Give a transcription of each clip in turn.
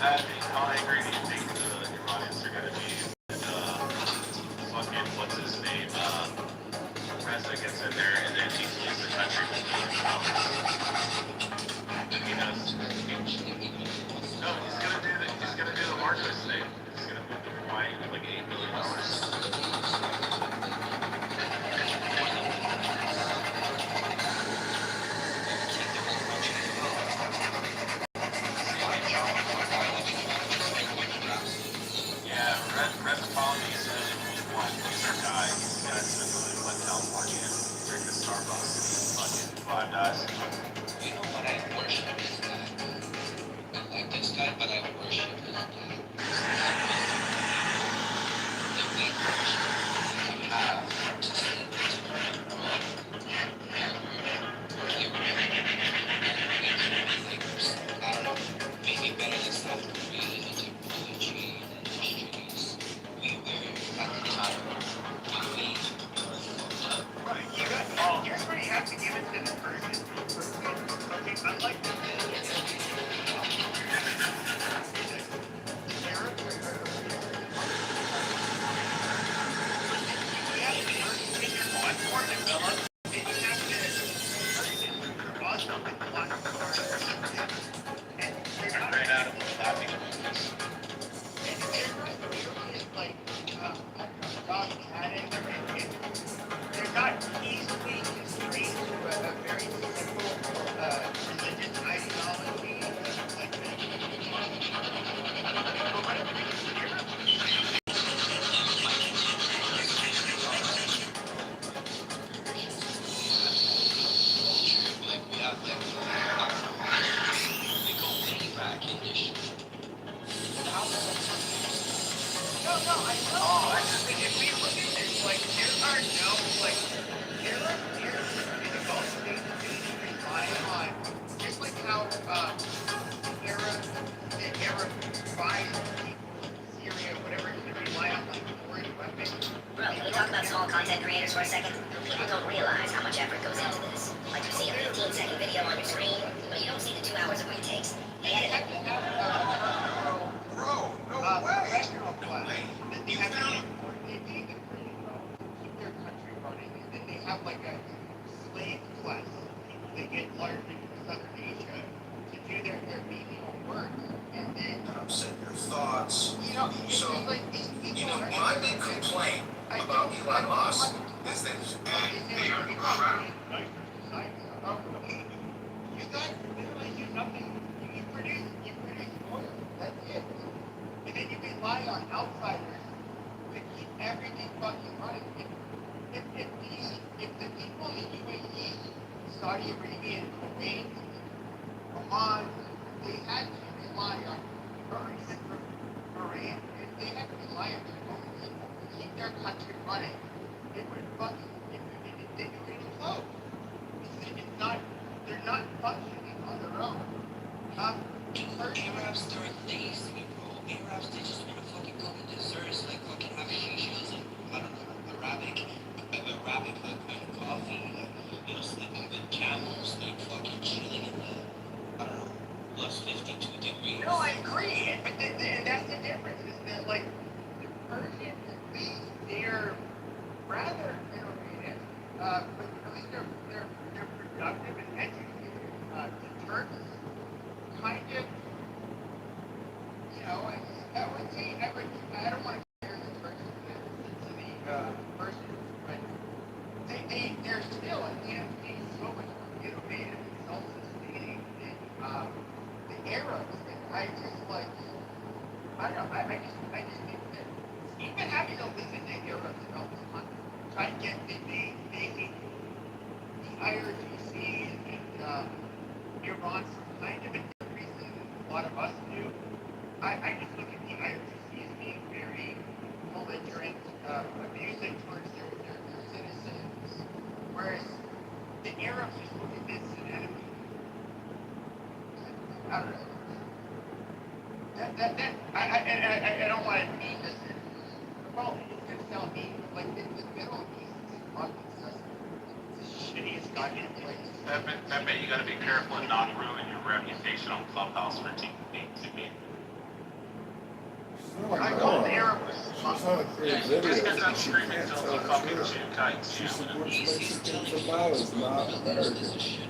I agree. Do you think the Iranians are going to be fucking what's his name? Reza gets in there and then he leaves the country he does. No, he's gonna do the Marcos thing. He's gonna move to Hawaii with like $8 billion. Yeah, Reza Polony is one. He's our guy. He's the guy that's been living in California, drink the Starbucks, and eat fucking Five Guys. You know what I worship is that. I like this guy, but I worship his dad. The main worship you have to see this world I don't know, maybe better than South Korea in technology and industries. We were at the time. We right, you already have to give it to the person. Okay, unlike the they're not easily constrained to a very simple religious ideology like we have like they go way back in history. No, I know. I just think if we look at this, like, there are no, like, there in the Gulf States rely on, just like how the Arab buys people in Syria, whatever, to rely on, like, foreign weapons. Bro, can we talk about small content creators for a second? People don't realize how much effort goes into this. Like, you see a 15-second video on your screen, but you don't see the 2 hours of what it takes. They edit it. Bro, no way. Professional class. They have keep their country running, and then they have like a slave class of people that get largely from Southern Asia to do their menial work, and then Set your thoughts. it's So, like these people. My big complaint about Elon Musk is that they are crap. You guys literally do nothing. You produce oil. That's it. And then you rely on outsiders to keep everything fucking running. If the people in the UAE, Saudi Arabia, Kuwait, Oman, they had to rely on currency from Iran. If they had to rely on their own people to keep their country running, it would fucking they would implode. They're not functioning on their own. Arabs during days, bro. Arabs, they just want to fucking go to desserts, like fucking have shishas and, I don't know, Arabic coffee, like, sleeping with camels, like fucking chilling in the, I don't know, plus 52 degrees. No, I agree. But that's the difference, is that, like, the Persians, at least, they're rather innovative, but at least they're productive and educated. The Turks kind of, I would say, I don't want to compare the Turks to the Persians, but they're still at the end of the day so much more innovative and self-sustaining than the Arabs. And I just like, I don't know, I just think that even having to listen to Arabs about this month, try to get the IRGC and Iran from kind of a different reason than a lot of us do. I just look at the IRGC as being very belligerent, abusive towards their citizens, whereas the Arabs just look at this as an enemy. I don't know. I don't want to mean this. Well, it's going to sound mean, but like the Middle East is fucking it's the shittiest goddamn place. Pepe, you gotta be careful and not ruin your reputation on Clubhouse for team. I told Aaron was She's trying to create Yeah, you just videos, got done but she screaming can't till tell the the fucking truth. two kites. She Yeah, supports He's Mexicans telling and violence, you, not brother, this is a Americans. shit.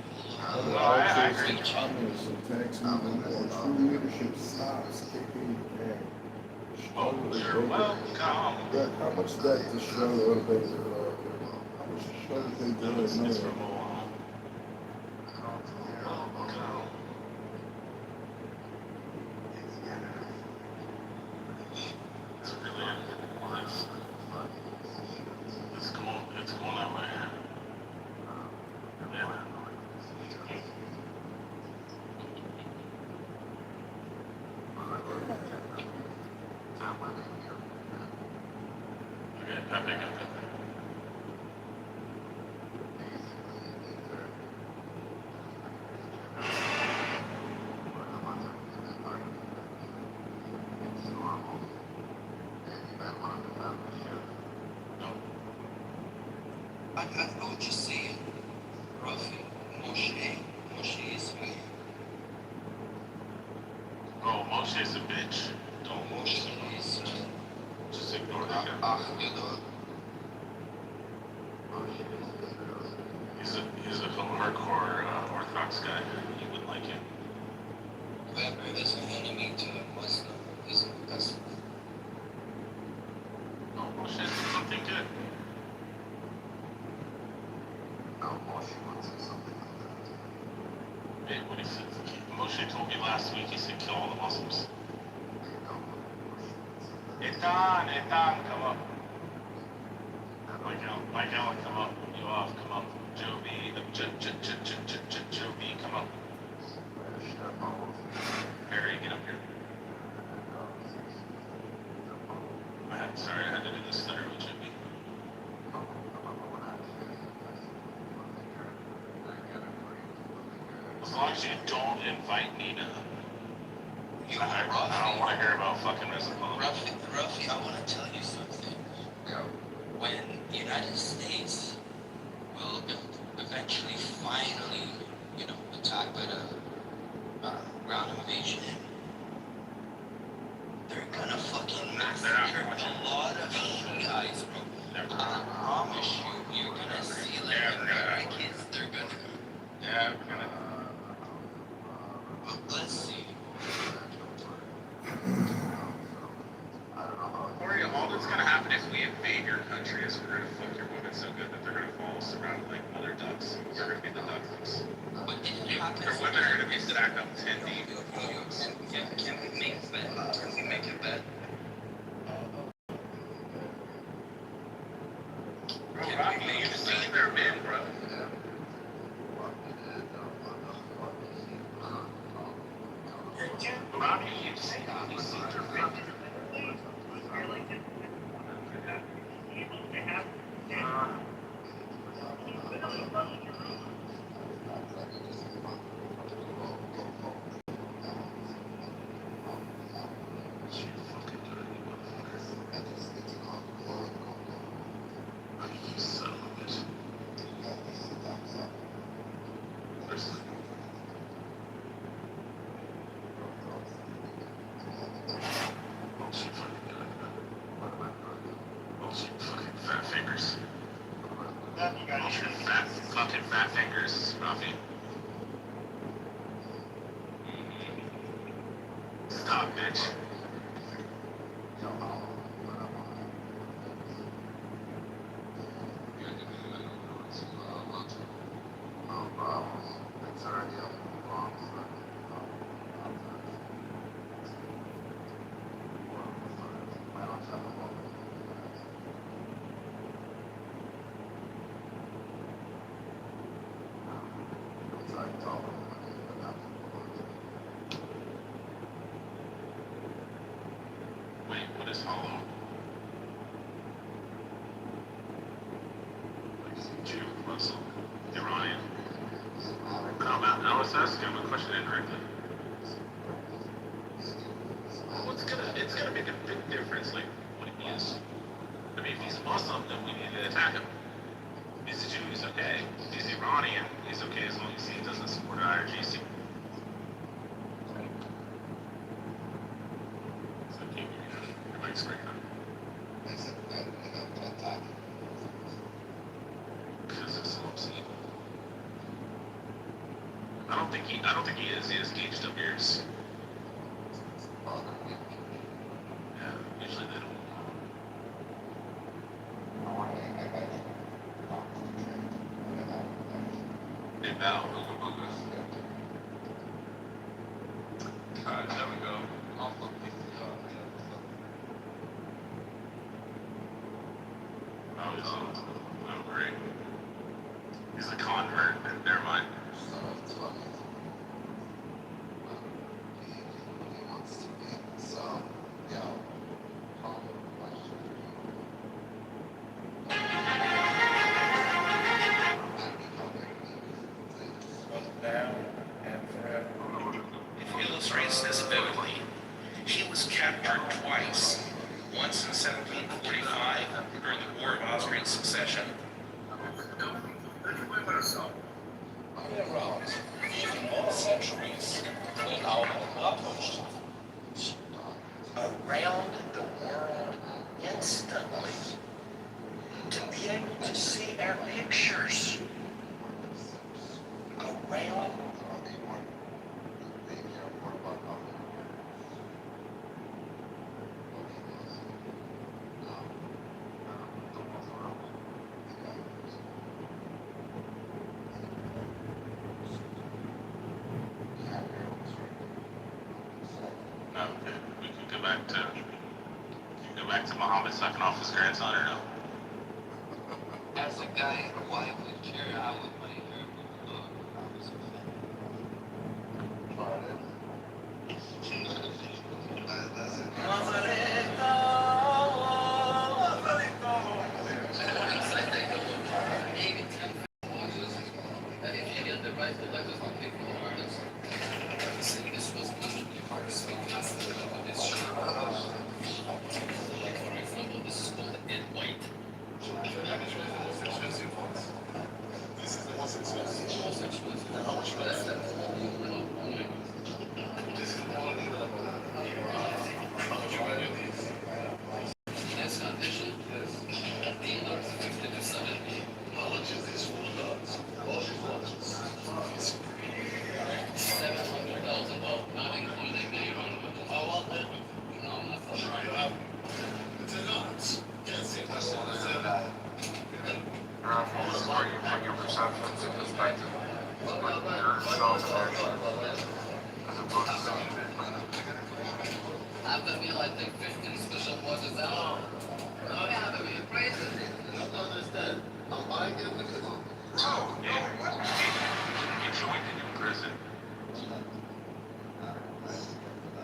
And the no, I altruistic agree. communists attacks movement or true leadership stops kicking can. Oh, Struggle is you're bigger. welcome. But how much that the struggle of they how much the struggle they No, did it's know from Moana. Welcome. It's really it's going that way. Yeah. Okay, Pepe got that. No. I know what you're saying, Ruffy. Moshe is weird. Oh, Moshe's a bitch. Don't Moshe is, just ignore that guy. He's a hardcore Orthodox guy. You wouldn't like him. whoever is an enemy to a Muslim is that's No, Moshe's something good. Hey, what he said. Moshe told me last week. He said kill all the Muslims. Ethan, come up. Mike Allen, come up. You off, come up. Joe B, Joe B, come up. Harry, get up here. Sorry, I had to do this stutter with Joe B. As long as you don't invite Nina. I don't want to hear about fucking reciprocity. Ruffy, I want to tell you something. When the United States will eventually, finally, attack with a ground invasion, they're gonna fucking massacre a lot of you guys, bro. I promise you, you're gonna see like Americans, they're gonna. Yeah, we're gonna. Let's see. Corey, all that's gonna happen if we invade your country is we're gonna fuck your women so good that they're gonna follow us around like mother ducks. We're gonna be the ducks. But if it happens, Your women are gonna be stacked up 10 deep. Can we make a bet? Can we make a bet? Bro, Rocky, you've seen their men, bro. Rocky, you've seen their men. Fat fingers. Fucking fat fingers, Rafi. Stop, bitch. Wait, what is hollow? Jew, Muslim, Iranian. No, I was asking him a question indirectly. Well, it's gonna make a big difference, like, what he is. I mean, if he's Muslim, then we need to attack him. If he's a Jew, he's okay. If he's Iranian, he's okay as long as he doesn't support IRGC. So, I don't think he is. He has gauged up ears. Yeah, usually they don't. Hey, Val. Alright, there we go. Oh, oh, great. He's a convert. Never mind. It illustrates this vividly. He was captured twice, once in 1745 during the War of Austrian Succession. Even all centuries without accomplished around the world instantly to be able to see our pictures around No, we can go back to Muhammad sucking off his grandson or no? as a guy in a white chair, I would my hair look. I was From your perceptions and perspective, like your self-connection, as opposed to seeing I feel like the 15 special forces out. Oh yeah, I mean, crazy. I don't understand. I'm buying it with the Yeah. Get joined in prison.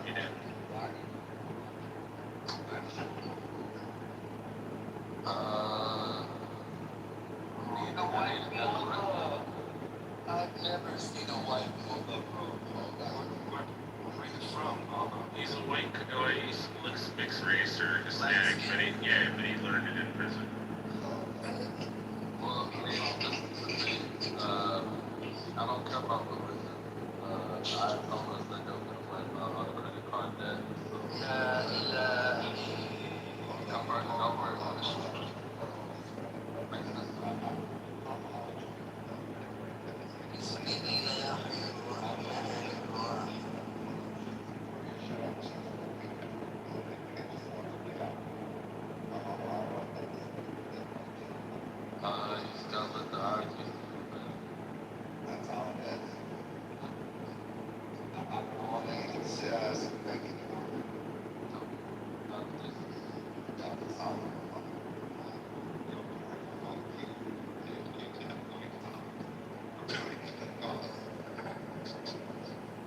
You did. You know why? I've never seen a white woman. Where are you from? He's a white, he's looks mixed race or Hispanic, but he learned it in prison. well, I don't care about religion. I always think of it like credit card debt. Don't worry about it. Makes sense. He's done with the argument. That's all it is. All they can say is make it. That's all.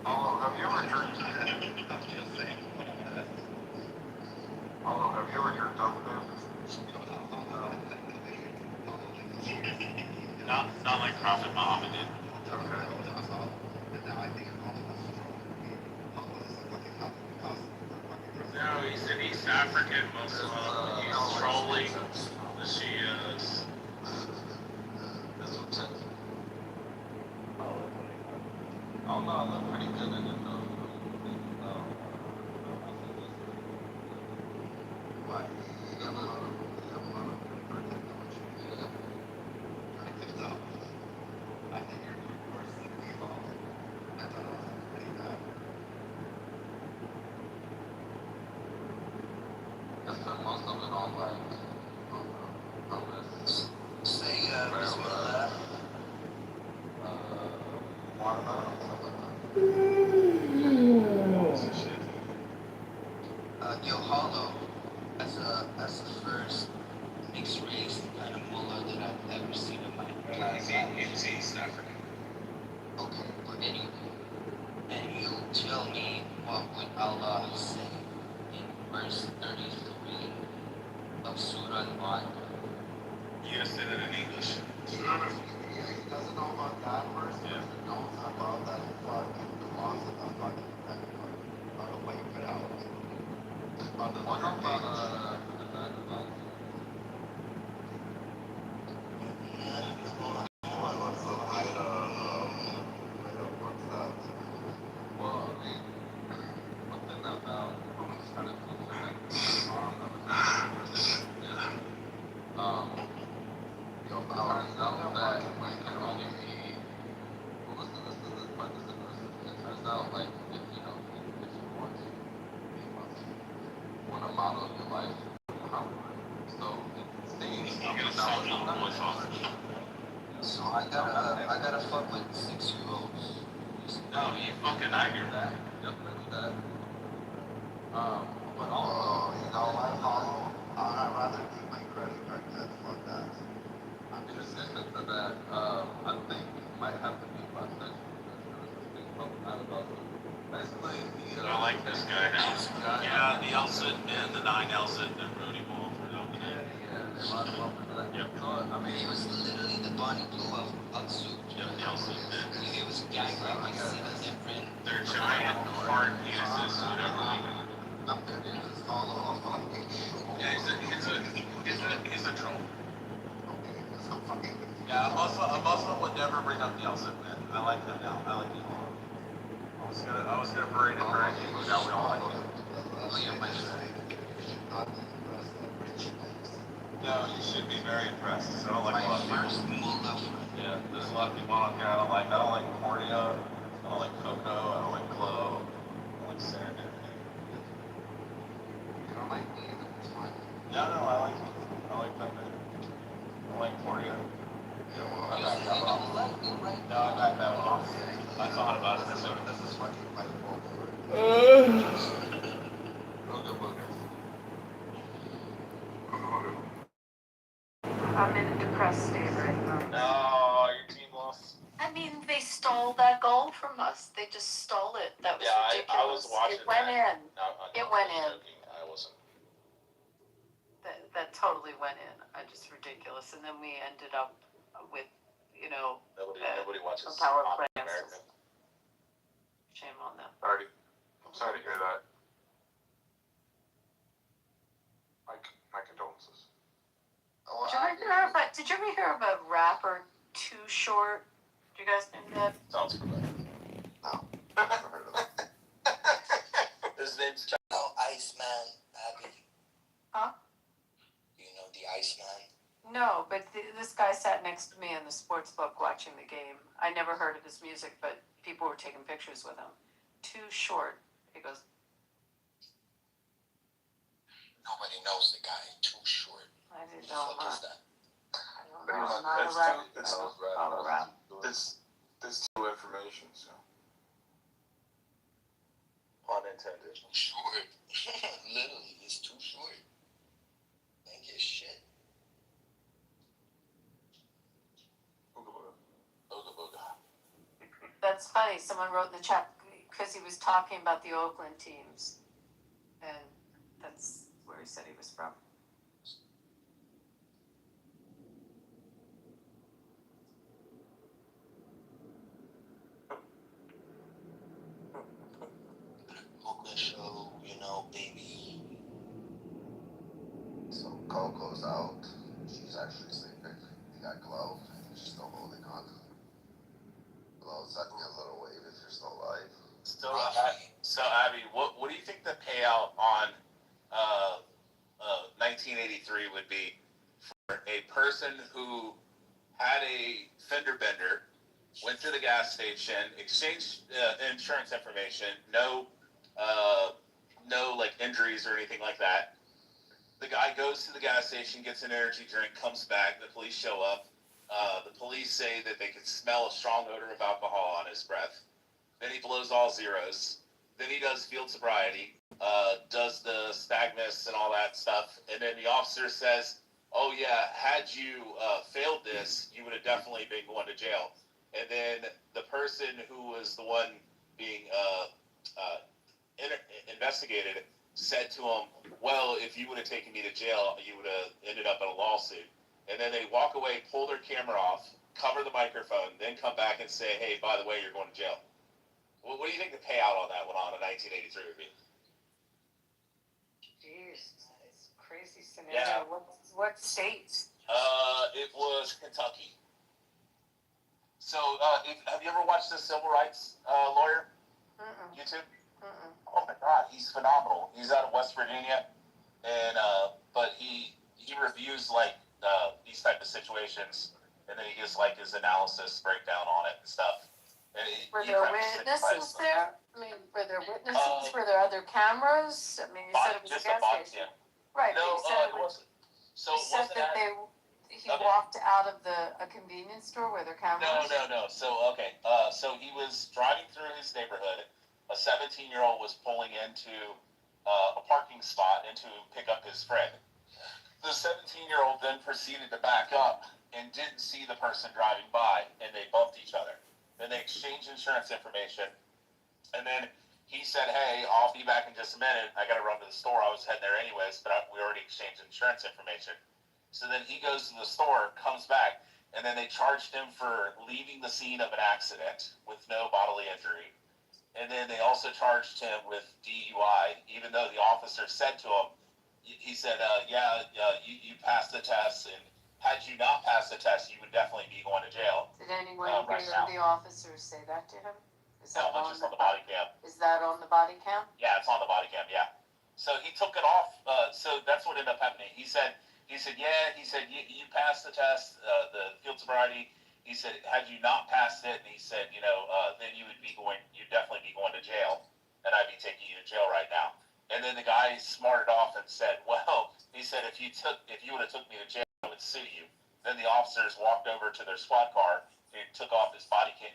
Although, have you ever jerked? Although, have you ever jerked off there? Not like Prophet Muhammad did. No, he's in East African Muslim. He's trolling the Shias. That's what sense. Oh no, I look pretty good in it though. What? all like, hummus, Say, Bismillah. watermelon, stuff like that. Yo, Hollow, that's the first mixed race kind of mullah that I've ever seen in my entire life. He's East African. Okay, but anyway, and you tell me what would Allah say in verse 33 of Surah Al-Baqarah? You gotta say that in English. He doesn't know about that verse, but he knows about that fucking closet of fucking wait it out. On the What other about, page. the fact about, well, I mean, one thing that about kind of feature that turns out that it can only be, well, listen to this part, it turns out, like, if you want to, you want a model of your life, so it's saying, I'm gonna stop you on voice off. So I gotta fuck with 6-year-olds. No, you fucking I hear that. definitely that. But also, Oh, you know what, Hollow? I'd rather keep my credit card than fuck that. in addition to that, I think it might have to be processed because there was this big problem about it. Basically, I like this guy. Yeah, the Elson and the 9 Elson and Rudy Ball for opening. yeah, they lost him up into that. Yep. So, I mean, He was literally the Bonnie Blue of Utsu. Yep, the Elson. It was a guy rapping 7 different. They're giant hard penises, whatever. I'm gonna do this Hollow. Fucking Yeah, he's a troll. okay, because I'm fucking with you. Yeah, most of them would never bring up the Elson, man. I like him now. I like him. I was gonna parade it for anything, but now we don't like him. No, you should be very impressed. I don't like a lot of people. First mullah friend. Yeah, there's a lot of people on here I don't like. I don't like Cornea. I don't like Coco. I don't like Chloe. I don't like Serendipity. You don't like me, then it's fine. No, I like him. I like Pepe. I like Cornea. You know what? I back that one off. No, I back that one off. I thought about it. This is fucking my fault. I'm in a depressed state right now. No, your team lost. I mean, they stole that goal from us. They just stole it. That was ridiculous. I was watching It went that. in. No, It went I was in. joking. I wasn't. That totally went in. Just ridiculous. And then we ended up with, Nobody watches a power Hockey play. American. Shame on them. Sorry. I'm sorry to hear that. My condolences. Oh, Did you ever hear of a rapper Too Short? Do you guys know that? Sounds familiar. No, never heard of it. His name's Oh, Iceman, Abby. Huh? You know the Iceman? No, but this guy sat next to me in the sports book watching the game. I never heard of his music, but people were taking pictures with him. Too Short. He goes, Nobody knows the guy. Too short. I didn't Who the know. fuck is that? I don't know. I'm not a It's rap. too- I it's- don't follow rap. There's new information, so. pun intended. Too short. Literally, he's too short. Ain't get shit. Ooga Booga. That's funny. Someone wrote in the chat because he was talking about the Oakland teams, and that's where he said he was from. Oakland show, baby. So Coco's out. She's actually sleeping. You got Glow. She's still holding on. Glow, send me a little wave if you're still alive. So Abby, what do you think the payout on 1983 would be for a person who had a fender bender, went to the gas station, exchanged insurance information, no like injuries or anything like that. The guy goes to the gas station, gets an energy drink, comes back. The police show up. The police say that they could smell a strong odor of alcohol on his breath. Then he blows all zeros. Then he does field sobriety, does the stagmus and all that stuff. And then the officer says, oh, yeah, had you failed this, you would have definitely been going to jail. And then the person who was the one being investigated said to him, well, if you would have taken me to jail, you would have ended up in a lawsuit. And then they walk away, pull their camera off, cover the microphone, then come back and say, hey, by the way, you're going to jail. Well, what do you think the payout on that one on a 1983 would be? Jeez, it's a crazy scenario. Yeah. What state? It was Kentucky. So, have you ever watched the Civil Rights Lawyer? YouTube? Oh my God, he's phenomenal. He's out of West Virginia, and but he reviews like these type of situations, and then he gives like his analysis breakdown on it and stuff. And Were there witnesses there? I mean, were there witnesses? Were there other cameras? I mean, you said it was a gas station. Right. No, but you said it wasn't. So you said that he walked out of a convenience store where there cameras. No. So okay. So he was driving through his neighborhood. A 17-year-old was pulling into a parking spot and to pick up his friend. The 17-year-old then proceeded to back up and didn't see the person driving by, and they bumped each other. Then they exchanged insurance information, and then he said, hey, I'll be back in just a minute. I got to run to the store. I was heading there anyways, but we already exchanged insurance information. So then he goes to the store, comes back, and then they charged him for leaving the scene of an accident with no bodily injury. And then they also charged him with DUI, even though the officer said to him, he said, you passed the test, and had you not passed the test, you would definitely be going to jail. Did anyone hear the officer say that to him? No, just on the body cam. Is that on the body cam? Yeah, it's on the body cam, yeah. So he took it off, so that's what ended up happening. He said, you passed the test, the field sobriety. He said, had you not passed it, and he said, then you'd definitely be going to jail, and I'd be taking you to jail right now. And then the guy smarted off and said, well, he said, if you would have took me to jail, I would sue you. Then the officers walked over to their squad car and took off his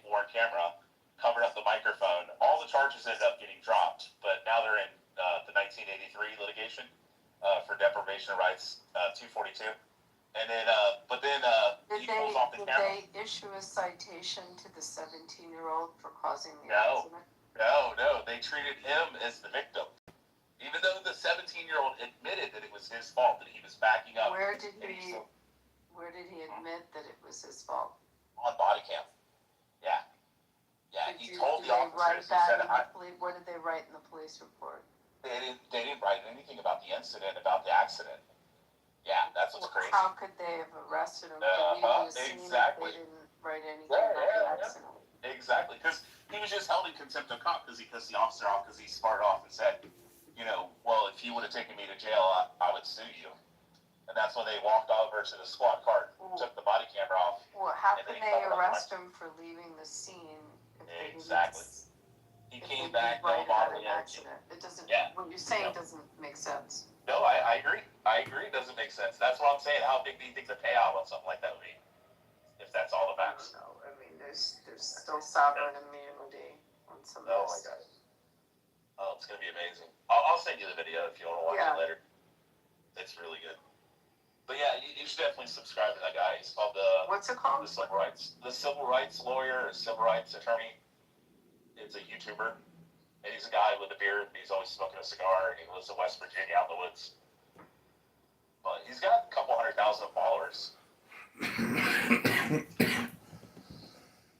worn camera, covered up the microphone. All the charges ended up getting dropped, but now they're in the 1983 litigation for deprivation of rights, 242. And then, he pulls off the camera. Did they issue a citation to the 17-year-old for causing the accident? No. They treated him as the victim. Even though the 17-year-old admitted that it was his fault, that he was backing up. Where did he admit that it was his fault? On body cam. Yeah. He told the officers, what did they write in the police report? They didn't write anything about the incident, about the accident. Yeah, that's what's crazy. How could they have arrested him? Exactly. They didn't write anything about the accident. Exactly, because he was just held in contempt of court because he pissed the officer off because he sparred off and said, well, if you would have taken me to jail, I would sue you. And that's when they walked over to the squad car, took the body camera off. Well, how can they arrest him for leaving the scene if they exactly. He came back, no bodily injury. It doesn't. What you're saying doesn't make sense. No, I agree. It doesn't make sense. That's what I'm saying. How big do you think the payout on something like that would be? If that's all the facts. No, I mean, there's still sovereign immunity on some of this. Oh my God. Oh, it's gonna be amazing. I'll send you the video if you want to watch it later. It's really good. But yeah, you should definitely subscribe to that guy. He's called What's it called? The Civil Rights Lawyer, or Civil Rights Attorney. It's a YouTuber. And he's a guy with a beard, and he's always smoking a cigar, and he lives in West Virginia out in the woods. But he's got a couple 100,000 followers.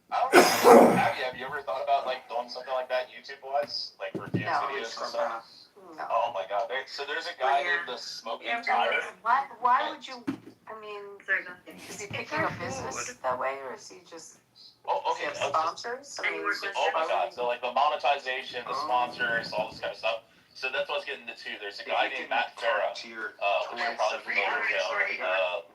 I don't know. Have you ever thought about doing something like that YouTube-wise? Like reviewing videos and stuff? No. Oh my God. So there's a guy in the smoking tire. Why would you, I mean, is he picking up business that way, or is he just... Oh, okay. Sponsors? Oh my God. So the monetization, the sponsors, all this kind of stuff. So that's what I was getting into. There's a guy named Matt Farah, which you're probably familiar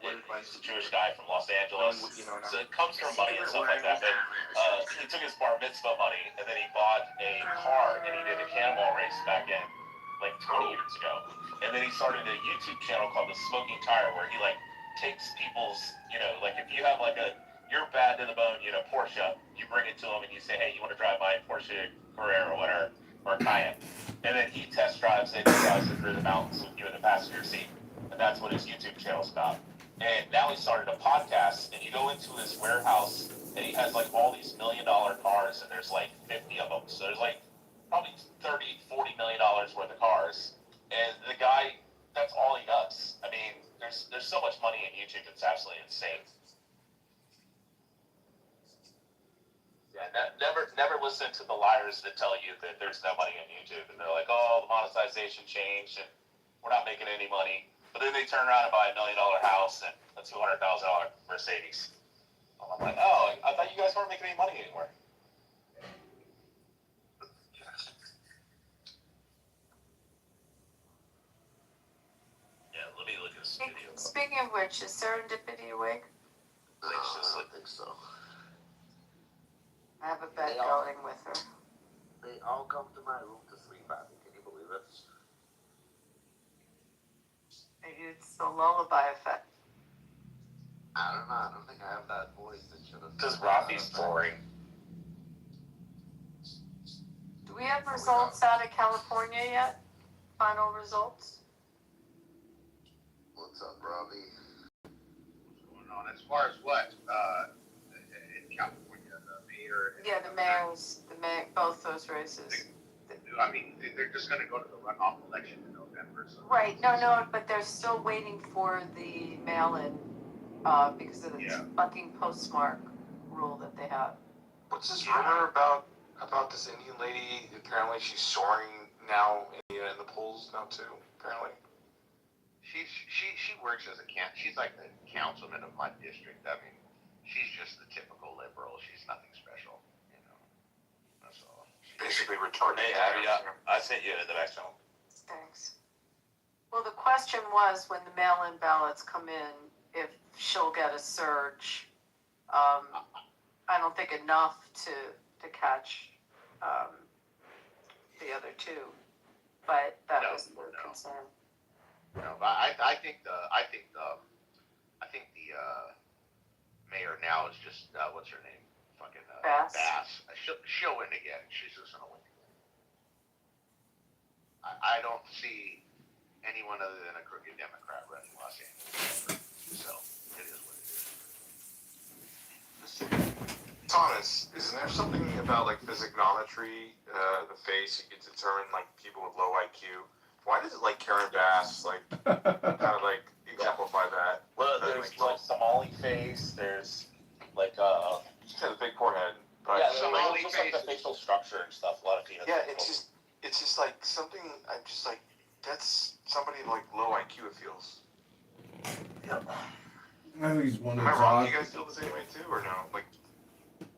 with. He's a Jewish guy from Los Angeles. So it comes from money and stuff like that. But he took his bar mitzvah money, and then he bought a car, and he did a cannonball race back in like 20 years ago. And then he started a YouTube channel called The Smoking Tire, where he like takes people's, like if you have like you're bad to the bone, Porsche, you bring it to him and you say, hey, you want to drive my Porsche Carrera or whatever, or Cayenne. And then he test drives it and drives it through the mountains with you in the passenger seat. And that's what his YouTube channel's about. And now he started a podcast, and you go into his warehouse, and he has like all these $1 million cars, and there's like 50 of them. So there's like probably 30, $40 million worth of cars. And the guy, that's all he does. I mean, there's so much money in YouTube, it's absolutely insane. Yeah, never listen to the liars that tell you that there's no money in YouTube, and they're like, oh, the monetization changed, and we're not making any money. But then they turn around and buy $1 million house and a $200,000 Mercedes. I'm like, oh, I thought you guys weren't making any money anymore. Yeah, let me look at this video. Speaking of which, is Serendipity awake? I think so. I have a bet They all- going with her. They all come to my room to sleep, Abby. Can you believe it? Maybe it's the lullaby effect. I don't know. I don't think I have that voice that should have. Because Rafi's boring. Do we have results out of California yet? Final results? What's up, Robbie? What's going on? As far as what? In California, the mayor. Yeah, the mayors, both those races. I mean, they're just going to go to the runoff election in November. So. Right, no, but they're still waiting for the mail-in, because of the fucking postmark rule that they have. What's this rumor about this Indian lady? Apparently she's soaring now in the polls now too, apparently. She works as she's like the councilman of my district. I mean, she's just the typical liberal. She's nothing special, That's all. Basically retarded. Hey, Abby, I sent you the back channel. Thanks. Well, the question was, when the mail-in ballots come in, if she'll get a surge. I don't think enough to catch the other two, but that was the concern. No, but I think the mayor now is just what's her name? Fucking Bass. She'll win again. She's just gonna win again. I don't see anyone other than a crooked Democrat running Los Angeles. So it is what it is. Thomas, isn't there something about like physiognometry, the face, you can determine like people with low IQ? Why does it like Karen Bass like kind of like exemplify that? Well, there's like Somali face. There's like she has a big forehead, but yeah, Somali just like the faces. facial structure and stuff. A lot of people. yeah, it's just like something. I'm just like that's somebody like low IQ. It feels. I think he's one of Am I those wrong? odd. You guys feel the same way too, or no? Like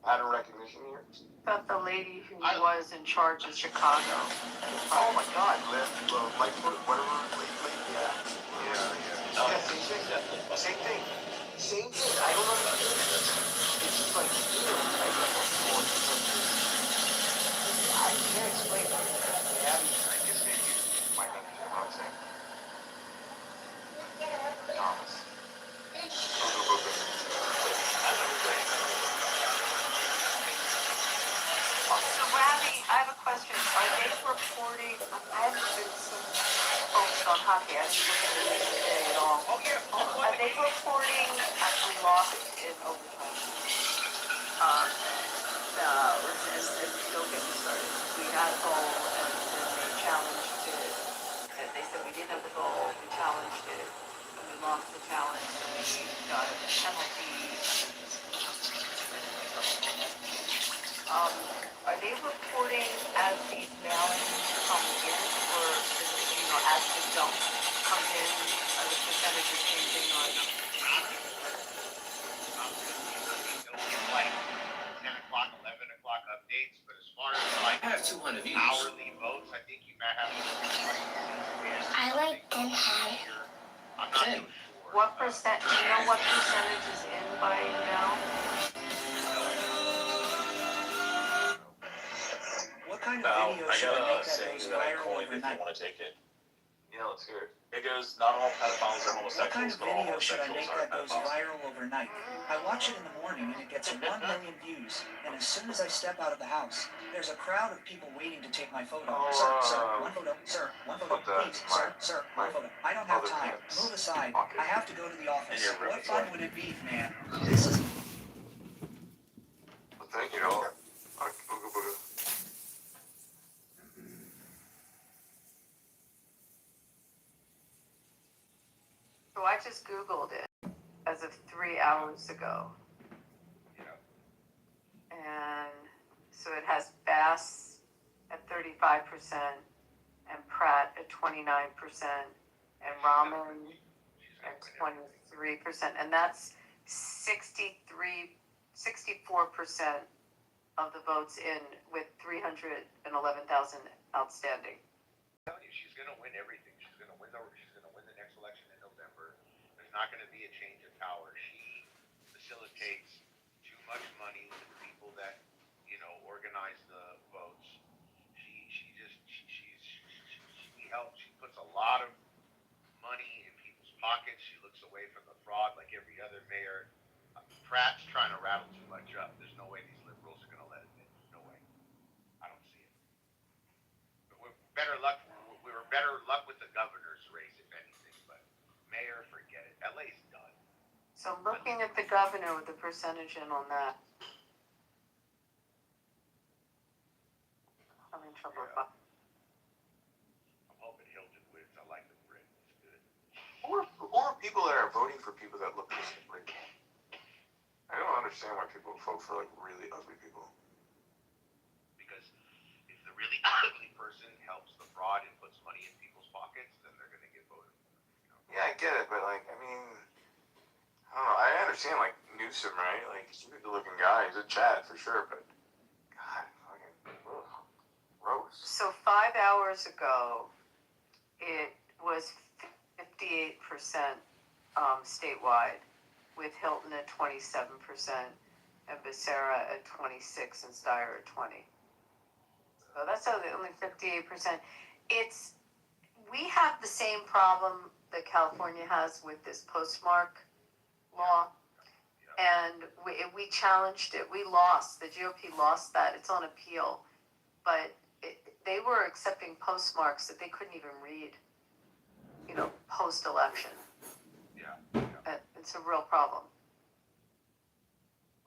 pattern recognition here. But the lady who was in charge of Chicago. Oh my God, Lightfoot, whatever, yeah. Yeah, same thing. Same thing. I don't understand it. It's just like, I can't explain it. Abby, I guess maybe you might not know what I'm saying. Thomas. So, Ravi, I have a question. Are they reporting? I haven't been so focused on hockey. I didn't look at the news today at all. Oh yeah. Are they reporting actually lost in overtime? No, don't get me started. We had a goal and then they challenged it. And they said we didn't have the goal, we challenged it, and we lost the challenge, and we got a penalty. Are they reporting as these mail-ins come in, or is it, as the dump comes in, are the percentages changing on? Like 10 o'clock, 11 o'clock updates, but as far as like I have 200 views. hourly votes, I think you might have to. I like them high. I'm not too 10. sure. What percent, do you know what percentage is in by now? What kind No, of video I should I gotta make that say, makes goes that I viral coined if you overnight. want to take it. Yeah, let's hear it. It goes, not all pedophiles are What kind homosexuals, of but all video should I homosexuals make are that goes pedophiles. viral overnight? I watch it in the morning and it gets 1 million views. And as soon as I step out of the house, there's a crowd of people waiting to take my photo. Sir, one photo. Sir, one photo. Put that Please, in sir, one photo. I don't have other time. pants Move aside. pocket. I have to go to the office. In your room, What fun sorry. would it be, man? This is... But thank you, know. Booga booga. So I just Googled it as of 3 hours ago. And so it has Bass at 35% and Pratt at 29% and Ramen at 23%. And that's 64% of the votes in with 311,000 outstanding. I'm telling you, she's going to win everything. She's going to win the next election in November. There's not going to be a change of power. She facilitates too much money to the people that, organize the votes. She helps. She puts a lot of money in people's pockets. She looks away from the fraud like every other mayor. Pratt's trying to rattle too much up. There's no way these liberals are going to let it in. No way. I don't see it. But we were better luck with the governor's race, if anything. But mayor, forget it. LA's done. So looking at the governor with the percentage in on that. I'm in trouble. Yeah. I'm hoping Hilton wins. I like the Brit. It's good. Who are people that are voting for people that look this like? I don't understand why people vote for like really ugly people. Because if the really ugly person helps the fraud and puts money in people's pockets, then they're going to get voted for. Yeah, I get it, but like, I mean, I don't know. I understand like Newsom, right? Like, he's a good-looking guy. He's a Chad for sure, but God, fucking gross. So 5 hours ago, it was 58% statewide, with Hilton at 27% and Becerra at 26% and Steyer at 20%. So that's only 58%. We have the same problem that California has with this postmark law. And we challenged it. We lost. The GOP lost that. It's on appeal. But they were accepting postmarks that they couldn't even read, post-election. Yeah. It's a real problem.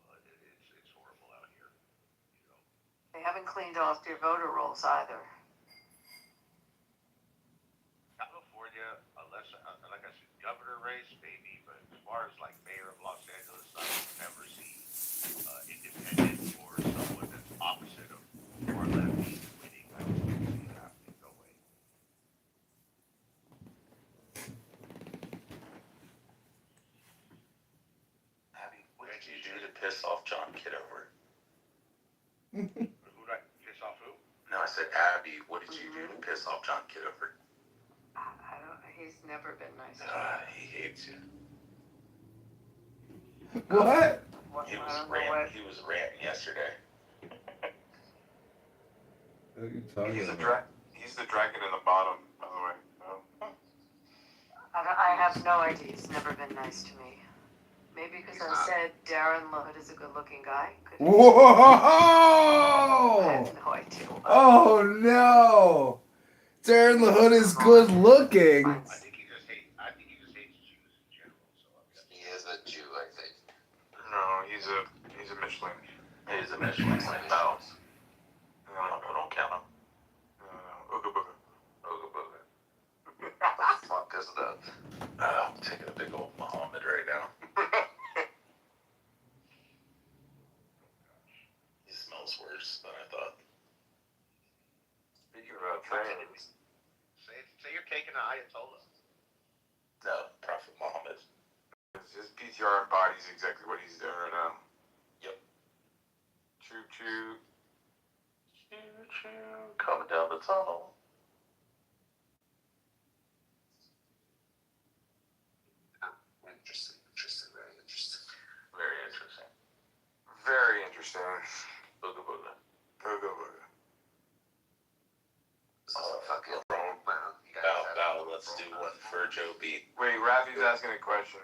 Well, it's horrible out here. They haven't cleaned off their voter rolls either. California, unless, like I said, governor race, maybe, but as far as like mayor of Los Angeles, I will never see independent or someone that's opposite of or lefty winning. I just don't see it happening. No way. Abby, what did you do to piss off John Kitover? Who'd I piss off who? No, I said, Abby, what did you do to piss off John Kitover? He's never been nice. He hates you. What? He was ranting yesterday. What are you talking He's about? he's the dragon in the bottom, by the way. No? I have no idea. He's never been nice to me. Maybe because I said Darren LaHood is a good-looking guy. Could be. I Whoa! have no idea why. Oh no! Darren LaHood is good looking. I think he just hates Jews in general. So He is a Jew, I think. No, he's a Michelin. He's a Michelin style. Don't count him. Ooga booga. Ooga booga. Fuck is that? I'm taking a big old Muhammad right now. He smells worse than I thought. Speaking about trains. say you're taking an Ayatollah. No, Prophet Muhammad. His PTR embodies exactly what he's doing right now. Yep. Choo choo. Choo choo, coming down the tunnel. Interesting, very interesting. Very interesting. Very interesting. Booga booga. Booga booga. let's do one for Joe B. Wait, Rafi's asking a question.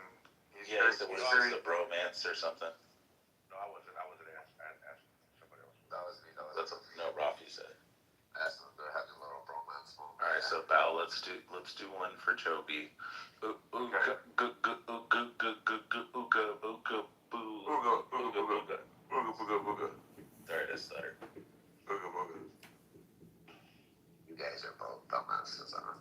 Yeah, so what is this, a bromance or something? No, I wasn't asking somebody else. That was me. No, Rafi said. Asking if they're having a little romance moment. All right, so Bal, let's do one for Joe B. Ooga ooga ooga ooga ooga ooga boo. Ooga, ooga, ooga. Ooga, booga, booga. There it is, there. Ooga, booga. You guys are both dumbasses, huh?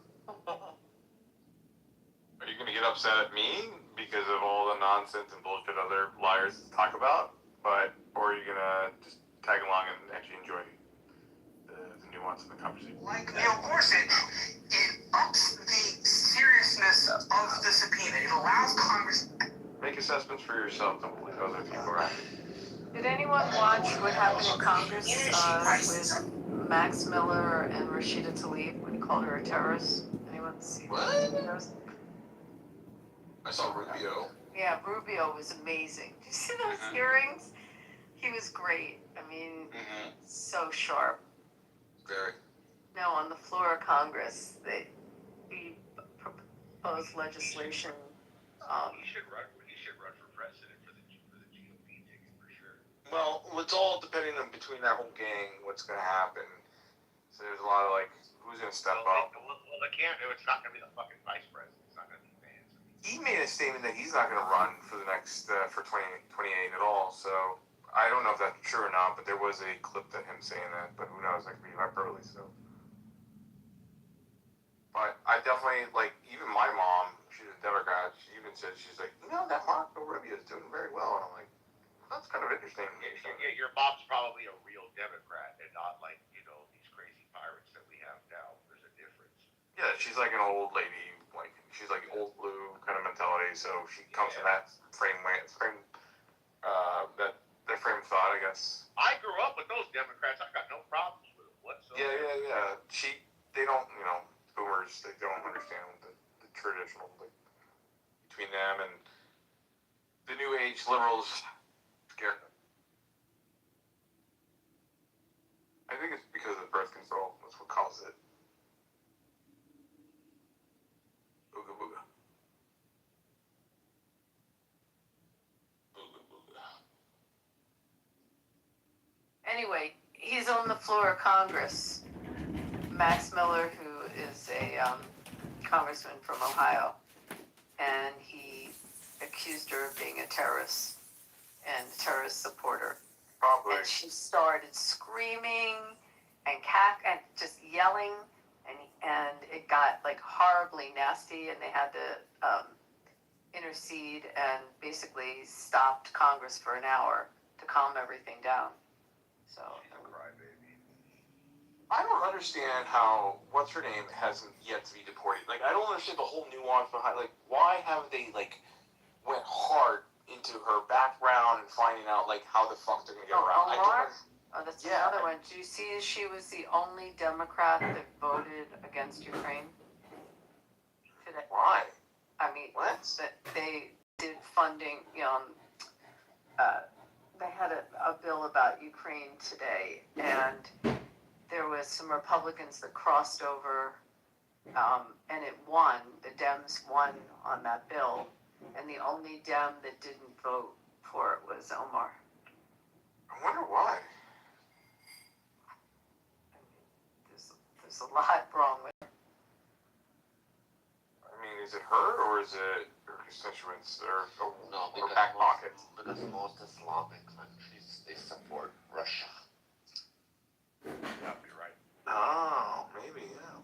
Are you gonna get upset at me because of all the nonsense and bullshit other liars talk about? Or are you gonna just tag along and actually enjoy the nuance of the conversation? Like, of course it ups the seriousness of the subpoena. It allows Congress. Make assessments for yourself. Don't believe other people. Right? Did anyone watch what happened in Congress with Max Miller and Rashida Tlaib when he called her a terrorist? Anyone see those? I saw Rubio. Yeah, Rubio was amazing. Did you see those hearings? He was great. I mean, so sharp. Very. No, on the floor of Congress, he proposed legislation. He should run for president for the GOP ticket for sure. Well, it's all depending on between that whole gang, what's gonna happen. So there's a lot of who's gonna step up. Well, they can't. It's not gonna be the fucking vice president. It's not gonna be Vance. He made a statement that he's not gonna run for the next for 2028 at all. So I don't know if that's true or not, but there was a clip that him saying that. But who knows? That could be hyperbole. So. But I definitely, even my mom, she's a Democrat, she even said, she's like, that Marco Rubio is doing very well. And I'm like, that's kind of interesting. Yeah, your mom's probably a real Democrat and not these crazy pirates that we have now. There's a difference. Yeah, she's like an old lady, she's like old blue kind of mentality, so she comes from that frame of thought, I guess. I grew up with those Democrats. I got no problems with them whatsoever. Yeah. They don't, boomers, they don't understand the traditional, between them and the new age liberals scare them. I think it's because of birth control. That's what causes it. Ooga booga. Ooga booga. Anyway, he's on the floor of Congress. Max Miller, who is a congressman from Ohio, and he accused her of being a terrorist and a terrorist supporter. Probably. And she started screaming and just yelling, and it got horribly nasty, and they had to intercede and basically stopped Congress for an hour to calm everything down. So. I don't understand how what's her name hasn't yet to be deported. I don't understand the whole nuance behind. Why haven't they went hard into her background and finding out how the fuck they're gonna get around? Omar? That's another one. Do you see she was the only Democrat that voted against Ukraine today? Why? I mean, What? that they did funding. They had a bill about Ukraine today, and there was some Republicans that crossed over, and it won. The Dems won on that bill, and the only Dem that didn't vote for it was Omar. I wonder why. There's a lot wrong with it. I mean, is it her or is it her constituents or because back pockets? Because most Islamic countries, they support Russia. Yeah, you're right. Oh, maybe, yeah.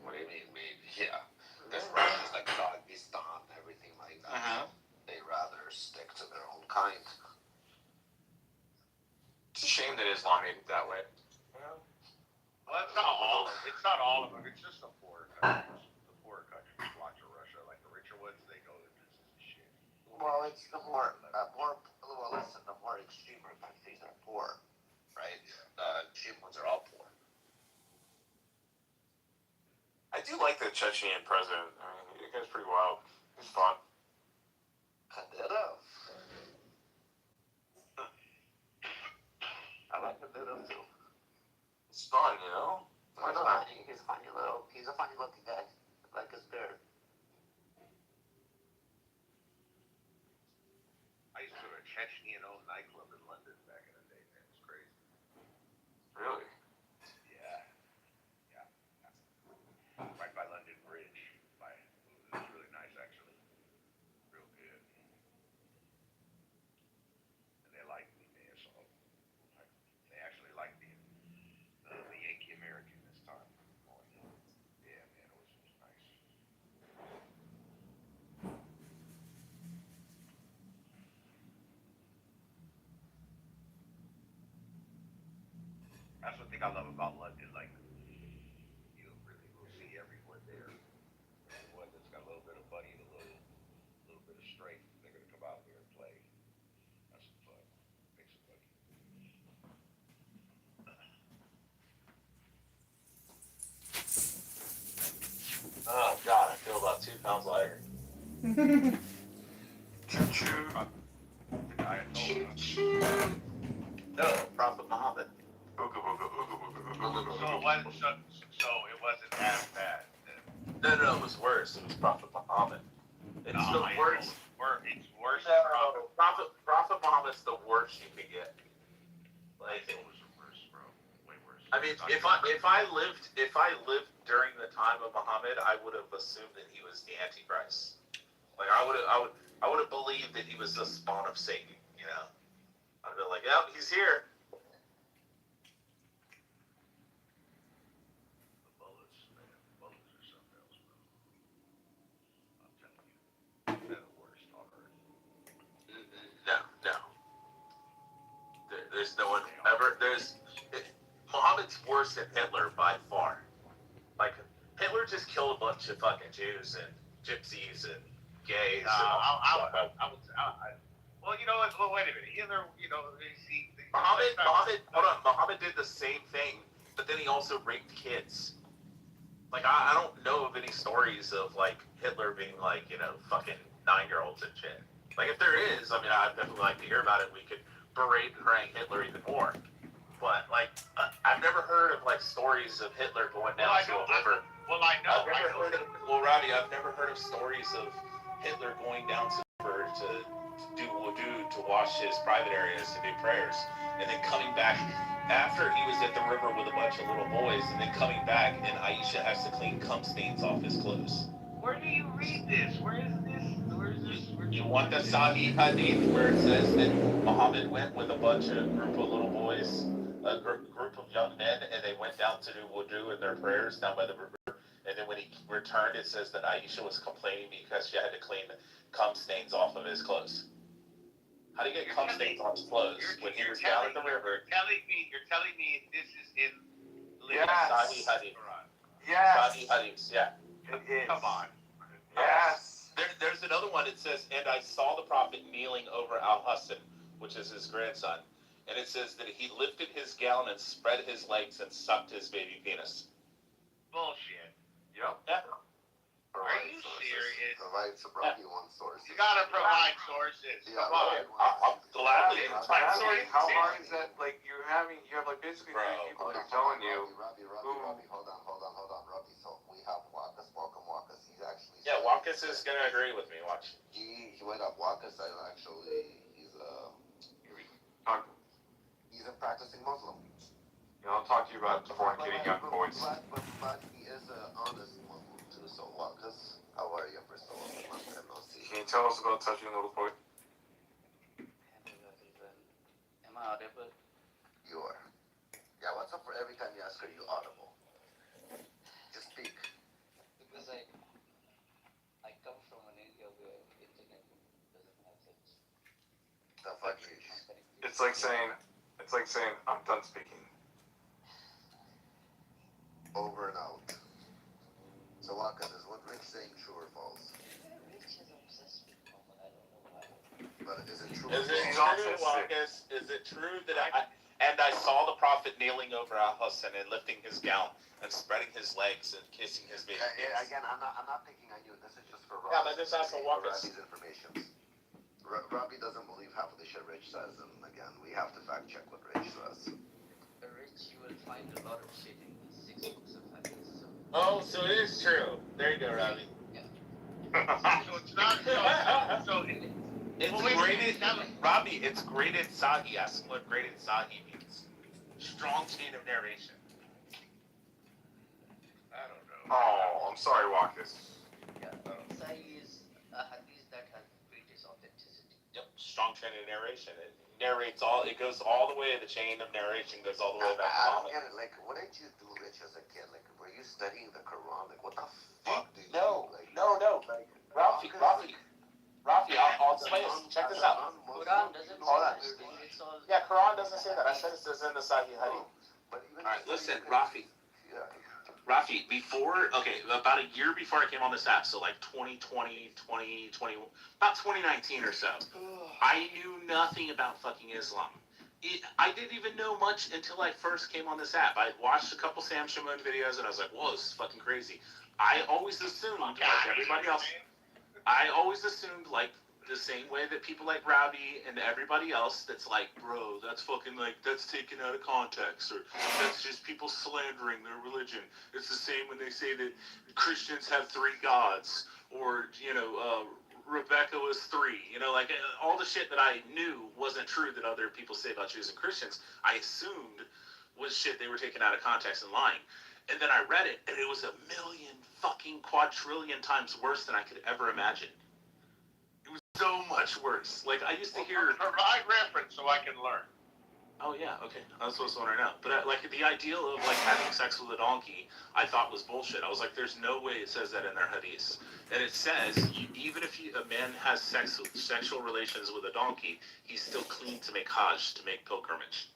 What do you mean, maybe? Yeah. Because Russia's like Dagestan, everything like that. They rather stick to their own kind. It's a shame that Islam made it that way. Well, it's not all of them. It's just the poorer countries. The poorer countries watch Russia. Like the richer ones, they go, this is shit. Well, it's the more extreme countries are poor, right? The extreme ones are all poor. I do like the Chechnyan president. I mean, the guy's pretty wild. He's fun. Kadyrov. I like Kadyrov too. It's fun, Why not? He's a funny looking guy. Like his Chechenian-owned nightclub in London back in the day, man. It's crazy. Really? Yeah. Yeah. Right by London Bridge. It was really nice, actually. Real good. And they liked me there, so they actually liked me. The Yankee American this time. Yeah, man, it was nice. That's one thing I love about London. Like, you really will see everyone there. Everyone that's got a little bit of money and a little bit of strength, they're gonna come out there and play. That's some fun. Make some money. Oh God, I feel about 2 pounds lighter. Choo choo. The Ayatollah. No, Prophet Muhammad. Ooga booga, ooga booga, ooga booga, So ooga it booga. wasn't as bad then. No, it was worse. It was Prophet Muhammad. It's the worst. It's worse than No, Prophet Muhammad's the worst you could get. Like, it was worse, bro. Way worse. I mean, if I lived during the time of Muhammad, I would have assumed that he was the Antichrist. Like, I would have believed that he was the spawn of Satan. You know, I'd be like, yep, he's here. The bullets, man. The bullets are something else, bro. I'm telling you. They're the worst on earth. No. There's no one ever. Muhammad's worse than Hitler by far. Like, Hitler just killed a bunch of fucking Jews and gypsies and gays. Well, you know what? Well, wait a minute. Hitler, Muhammad did the same thing, but then he also raped kids. Like, I don't know of any stories of, like, Hitler being, like, fucking 9-year-olds and shit. Like, if there is, I mean, I'd definitely like to hear about it. We could berate and rank Hitler even more. But, like, I've never heard of, like, stories of Hitler going down to a river. Rowdy, I've never heard of stories of Hitler going down to the river to do wudu, to wash his private areas, to do prayers, and then coming back after he was at the river with a bunch of little boys, and then coming back and Aisha has to clean cum stains off his clothes. Where do you read this? Where is this? You want the Sahih Hadith where it says that Muhammad went with a bunch of group of little boys, a group of young men, and they went down to do wudu and their prayers down by the river. And then when he returned, it says that Aisha was complaining because she had to clean cum stains off of his clothes. How do you get cum stains off his clothes when he was down at the river? You're telling me this is in Sahih Hadith. Yes. Sahih Hadith, yeah. It is. Come on. Yes. There's another one. It says, and I saw the prophet kneeling over Al-Hassan, which is his grandson. And it says that he lifted his gown and spread his legs and sucked his baby penis. Bullshit. Yeah. Are you serious? Provide some Rocky one sources. You gotta provide sources. Yeah, Come on. I'm gladly. How hard is that? Like, you have like basically Bro. 3 people that are telling you. Robbie, hold on, Robbie. So we have Wakas, welcome Wakas. He's actually. Yeah, Wakas is gonna agree with me. Watch. He went up Wakas. He's a practicing Muslim. I'll talk to you about fornicating young boys. But he is an honest Muslim too. So Wakas, how are you? First of all, long time no see. Can you tell us about touching a little boy? Am I audible? You are. Yeah, what's up for every time you ask her, you audible? Just speak. Because I come from an area where internet doesn't have such. The fuck you. It's like saying, I'm done speaking. Over and out. So Wakas, is what Rick's saying true or false? Rich is obsessed with Muhammad. I don't know why. But is it true? Is it true, Wakas? Is it true that I saw the prophet kneeling over Al-Hassan and lifting his gown and spreading his legs and kissing his baby? Again, I'm not picking on you. This is just for Robbie. Yeah, but this is also Wakas. Robbie's information. Robbie doesn't believe half of the shit Rich says, and again, we have to fact check what Rich says. Rich, you will find a lot of shit in the 6 books of hadith. So it is true. There you go, Robbie. Yeah. So it's not. So It's Well, wait, graded, that- Robbie, it's graded Sahi. Ask him what graded Sahi means. Strong chain of narration. I don't know. Oh, I'm sorry, Wakus. Yeah, Sahih is a hadith that has greatest authenticity. Yep, strong chain of narration. It narrates all. It goes all the way. The chain of narration goes all the way back to I don't Muhammad. get it. Like, what did you do, Rich, as a kid? Like, were you studying the Quran? Like, what the fuck do you No, do? Like, no. Like, Rafi, I'll explain this. Check this out. Quran doesn't say this thing. It's all. Yeah, Quran doesn't say that. I said it says in the Sahih Hadith. But even All right, if listen, you could- Rafi. Yeah. Rafi, about a year before I came on this app, so like 2020, about 2019 or so, I knew nothing about fucking Islam. I didn't even know much until I first came on this app. I watched a couple Sam Shimon videos and I was like, whoa, this is fucking crazy. I always assumed, like everybody else, like the same way that people like Rowdy and everybody else that's like, bro, that's fucking like, that's taken out of context, or that's just people slandering their religion. It's the same when they say that Christians have 3 gods, or, Rebecca was 3, like all the shit that I knew wasn't true that other people say about Jews and Christians, I assumed was shit they were taking out of context and lying. And then I read it, and it was a million fucking quadrillion times worse than I could ever imagine. So much worse. Like, I used to hear... Provide reference so I can learn. Oh, yeah, okay. I was supposed to learn out. But, like, the ideal of, like, having sex with a donkey, I thought was bullshit. I was like, there's no way it says that in their hadiths. And it says, even if a man has sexual relations with a donkey, he's still clean to make hajj, to make pilgrimage.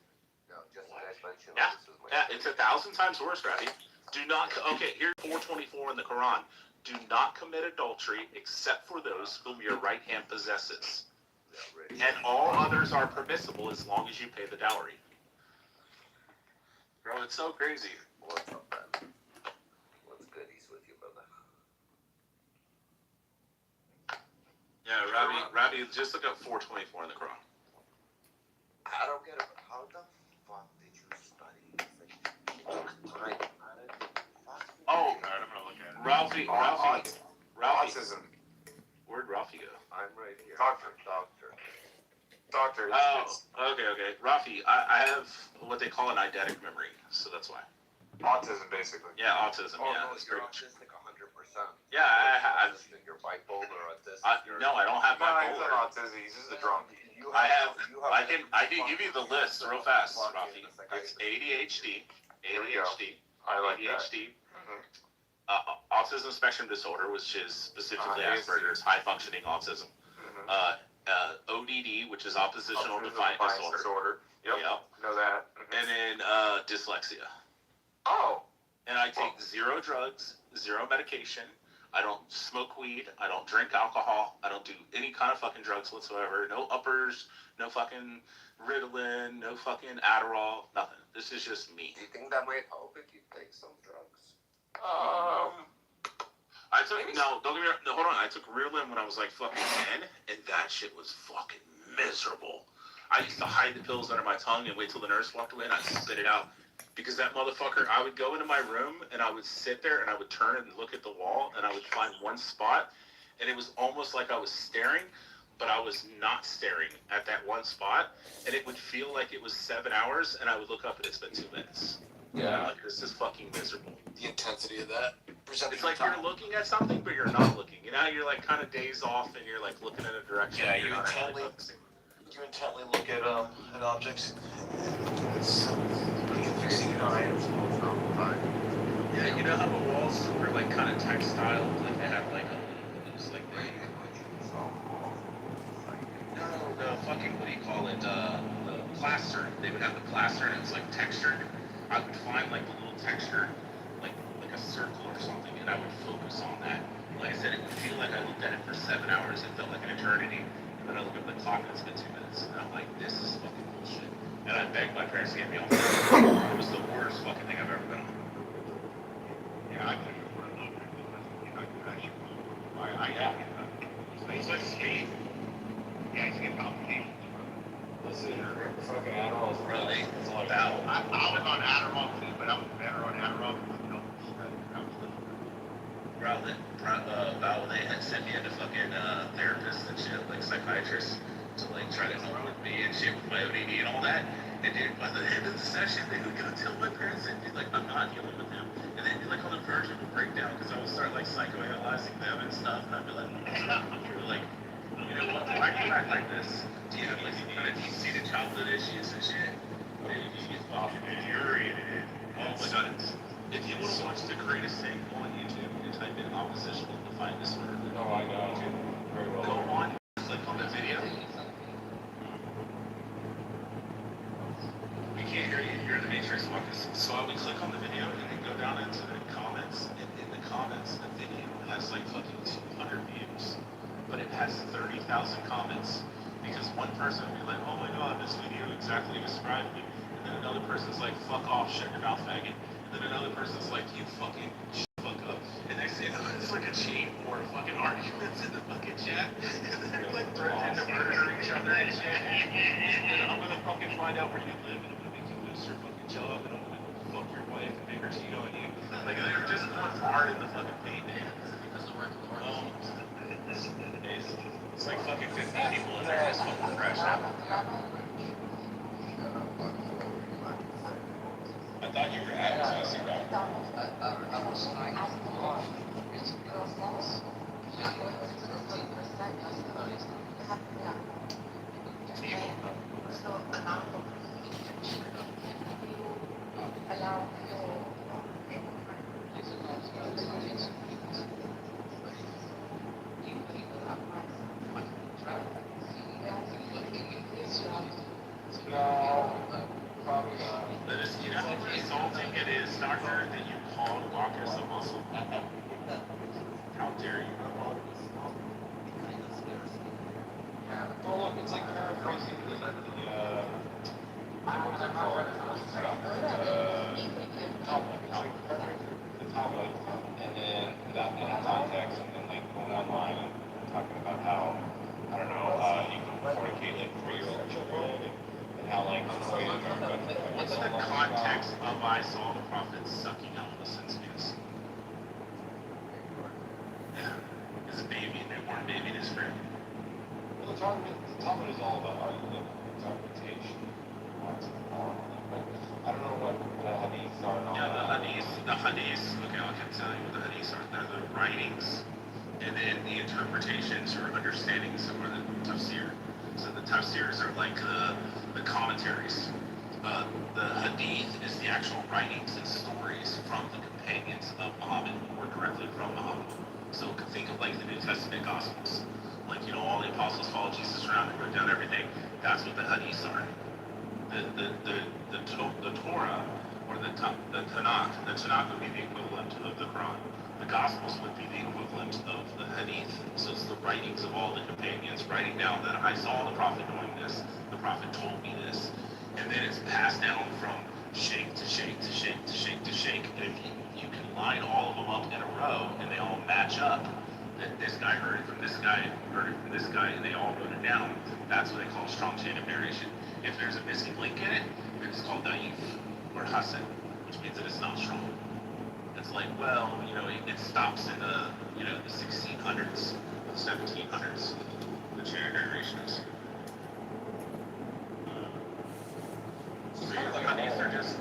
No, just as I mentioned, Yeah, this is my yeah, it's 1,000 times worse, Rafi. Do not... Okay, here's 424 in the Quran. Do not commit adultery except for those whom your right hand possesses. And all others are permissible as long as you pay the dowry. Bro, it's so crazy. What's up, man? What's good? He's with you, brother. Yeah, Ravi, just look up 424 in the Quran. I don't get it. How the fuck did you study? Like, you took time at it. Oh, Alright, I'm gonna look at it. Ralphie. Autism. Where'd Ralphie go? I'm right here. Doctor. Oh, okay. Rafi, I have what they call an eidetic memory, so that's why. Autism, basically. Yeah, autism, Oh, yeah. no, That's you're pretty much. autistic 100%. Yeah, I've... You're bipolar, autistic. No, I don't have No, he's bipolar. not autism. He's just a drunk. I can give you the list real fast, Rafi. It's ADHD, I like that. ADHD, autism spectrum disorder, which is specifically ASD. Asperger's, high functioning autism. Mm-hmm. ODD, which is oppositional defiant disorder. Yep. Know that. And then dyslexia. Oh. And I take 0 drugs, 0 medication. I don't smoke weed. I don't drink alcohol. I don't do any kind of fucking drugs whatsoever. No uppers, no fucking Ritalin, no fucking Adderall, nothing. This is just me. Do you think that might help if you take some drugs? Don't get me wrong. No, hold on. I took Ritalin when I was like fucking 10, and that shit was fucking miserable. I used to hide the pills under my tongue and wait till the nurse walked away and I'd spit it out. Because that motherfucker, I would go into my room and I would sit there and I would turn and look at the wall and I would find one spot, and it was almost like I was staring, but I was not staring at that one spot, and it would feel like it was 7 hours, and I would look up and it's been 2 minutes. Yeah. Like, this is fucking miserable. The intensity of that. It's like you're looking at something, but you're not looking. You're like kind of dazed off, and you're like looking in a direction. Yeah, you're you not actually intently- focusing. You intently look at objects. It's pretty fixing eyes. Yeah, you know how the walls were like kind of textile, like they had like loose, like they. No, the fucking what do you call it? The plaster. They would have the plaster, and it was like textured. I would find like the little texture, like a circle or something, and I would focus on that. Like I said, it would feel like I looked at it for 7 hours. It felt like an eternity. And then I look at the clock and it's been 2 minutes. And I'm like, this is fucking bullshit. And I begged my parents to get me off it. It was the worst fucking thing I've ever been on. Yeah, I took it for a little bit. I have it. It's like skate. Yeah, it's get complications. Listen, fucking Adderall's Really? It's all about. I was on Adderall too, but I was better on Adderall because about they had sent me into fucking therapists and shit, like psychiatrists, to like try to help with me and shit with my ODD and all that. And dude, by the end of the session, they would go tell my parents and be like, I'm not dealing with him. And they'd be like on the verge of a breakdown because I would start like psychoanalyzing them and stuff. And I'd be like, you're like, you know what? Why do you act like this? Do you have like some kind of deep-seated childhood issues and shit? Maybe you get fucking infuriated. Oh my god. If you want to watch the greatest thing, go on YouTube and type in oppositional defiant disorder. Oh, I know. Very well. Go on, click on the video. We can't hear you. You're in the Matrix, Marcus. So I would click on the video and then go down into the comments. And in the comments, the video has like fucking 200 views, but it has 30,000 comments because one person will be like, "Oh my god, this video exactly described me," and then another person's like, "Fuck off, shut your mouth, faggot." And then another person's like, "You fucking fuck up." And next thing you know, it's like a chain war of fucking arguments in the fucking chat. And they're like threatening to murder each other and shit. And I'm gonna fucking find out where you live and I'm gonna make you lose your fucking job and I'm gonna fuck your wife and make her cheat on you. Like they're just going hard in the fucking paint, man. It's like fucking 50 people in there just fucking crashed out. I thought you were advertising about I was trying to watch it's girls' loss. So amount of allow No, probably not. that is, you know how insulting it is, doctor, that you called Walker's a muscle? How dare you? Well, look, it's like paraphrasing what was it called? The topic, and then without any context, and then like going online and talking about how, I don't know, you can fornicate like 3-year-old children, and how like the way America. What's the context of I saw the prophet sucking out the sensitive? Yeah, it's a baby, a newborn baby in his crib. Well, the Talmud is all about argument, interpretation. I don't know what the hadiths are. Yeah, the hadiths, okay, I can tell you what the hadiths are. They're the writings, and then the interpretations or understandings are the tafsir. So the tafsirs are like the commentaries. The hadith is the actual writings and stories from the companions of Muhammad, or directly from Muhammad. So you can think of like the New Testament Gospels. Like, you know, all the apostles followed Jesus around and wrote down everything. That's what the hadiths are. The Torah, or the Tanakh would be the equivalent of the Quran. The Gospels would be the equivalent of the Hadith. So it's the writings of all the companions writing down that I saw the Prophet doing this, the Prophet told me this, and then it's passed down from sheikh to sheikh to sheikh to sheikh to sheikh. And if you can line all of them up in a row and they all match up, that this guy heard it from this guy, heard it from this guy, and they all wrote it down. That's what they call strong chain of narration. If there's a missing link in it, then it's called da'if or hasan, which means that it's not strong. It's like, well, you know, it stops in the, you know, the 1600s, the 1700s, the chain of narration is. So your hadiths are just,